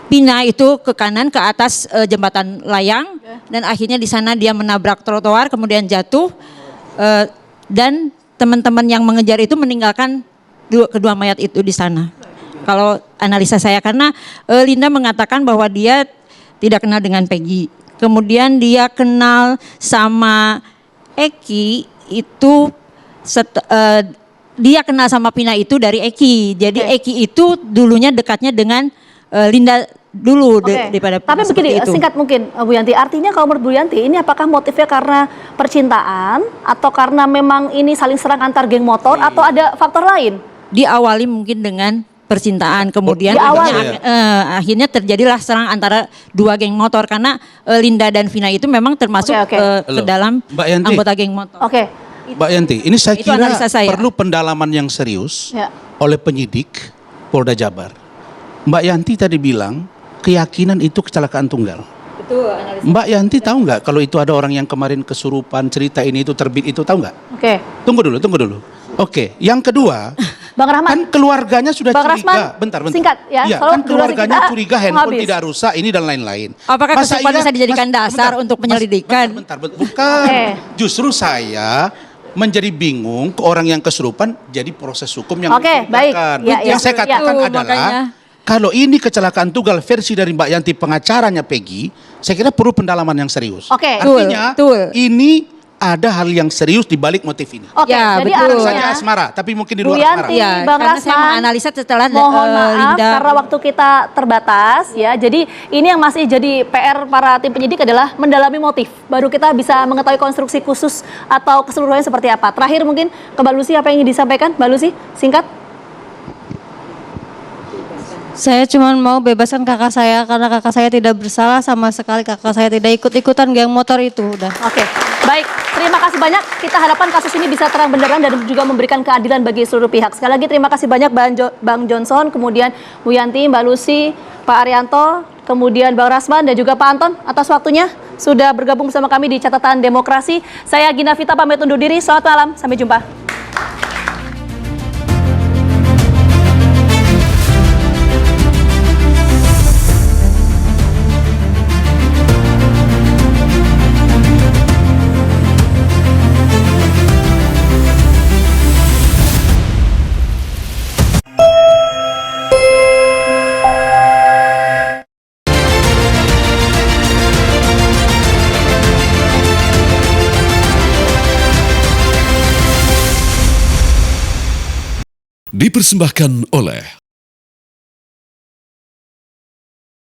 Pina itu ke kanan ke atas jembatan layang, dan akhirnya di sana dia menabrak trotoar, kemudian jatuh, dan teman-teman yang mengejar itu meninggalkan kedua mayat itu di sana. Kalau analisa saya, karena Linda mengatakan bahwa dia tidak kenal dengan Peggy, kemudian dia kenal sama Eki itu dia kenal sama Pina itu dari Eki. Jadi Eki itu dulunya dekatnya dengan Linda dulu daripada Tapi begini, singkat mungkin Bu Yanti, artinya kalau menurut Bu Yanti ini apakah motifnya karena percintaan atau karena memang ini saling serang antar geng motor atau ada faktor lain? Diawali mungkin dengan percintaan, kemudian akhirnya terjadilah serang antara 2 geng motor, karena Linda dan Vina itu memang termasuk ke dalam anggota geng motor. Mbak Yanti, ini saya kira perlu pendalaman yang serius oleh penyidik Polda Jabar. Mbak Yanti tadi bilang keyakinan itu kecelakaan tunggal. Mbak Yanti tahu nggak kalau itu ada orang yang kemarin kesurupan, cerita ini itu terbit itu, tahu nggak? Tunggu dulu. Oke, yang kedua, Bang Rahmat. Kan keluarganya sudah Bang curiga. Rasman, bentar. singkat ya. Iya, soalnya kan durasi keluarganya kita curiga mau handphone habis. tidak rusak ini dan lain-lain. Apakah Masa kesurupan iya- bisa dijadikan Mas- dasar bentar, untuk penyelidikan? Bentar. Bukan. Oke. Justru saya menjadi bingung ke orang yang kesurupan jadi proses hukum yang Oke, baik. ditegakkan. Ya, Yang ya. saya katakan Itu, adalah makanya. kalau ini kecelakaan tunggal versi dari Mbak Yanti pengacaranya Peggy, saya kira perlu pendalaman yang serius. Oke. Artinya Betul. ini ada hal yang serius di balik motif ini. Oke, Ya, jadi betul. Bukan saja artinya asmara, tapi mungkin di Bu luar asmara. Yanti, Iya, Bang karena saya Rasman, menganalisa setelah mohon maaf Linda. karena waktu kita terbatas ya. Jadi ini yang masih jadi PR para tim penyidik adalah mendalami motif. Baru kita bisa mengetahui konstruksi khusus atau keseluruhannya seperti apa. Terakhir mungkin ke Mbak Lucy apa yang ingin disampaikan? Mbak Lucy, singkat. Saya cuma mau bebaskan kakak saya karena kakak saya tidak bersalah sama sekali. Kakak saya tidak ikut-ikutan geng motor itu. Udah. Oke, baik. Terima kasih banyak. Kita harapkan kasus ini bisa terang benderang dan juga memberikan keadilan bagi seluruh pihak. Sekali lagi terima kasih banyak Bang Johnson, kemudian Bu Yanti, Mbak Lucy, Pak Arianto, kemudian Bang Rasman dan juga Pak Anton atas waktunya sudah bergabung bersama kami di Catatan Demokrasi. Saya Gina Vita pamit undur diri. Selamat malam, sampai jumpa. Dipersembahkan oleh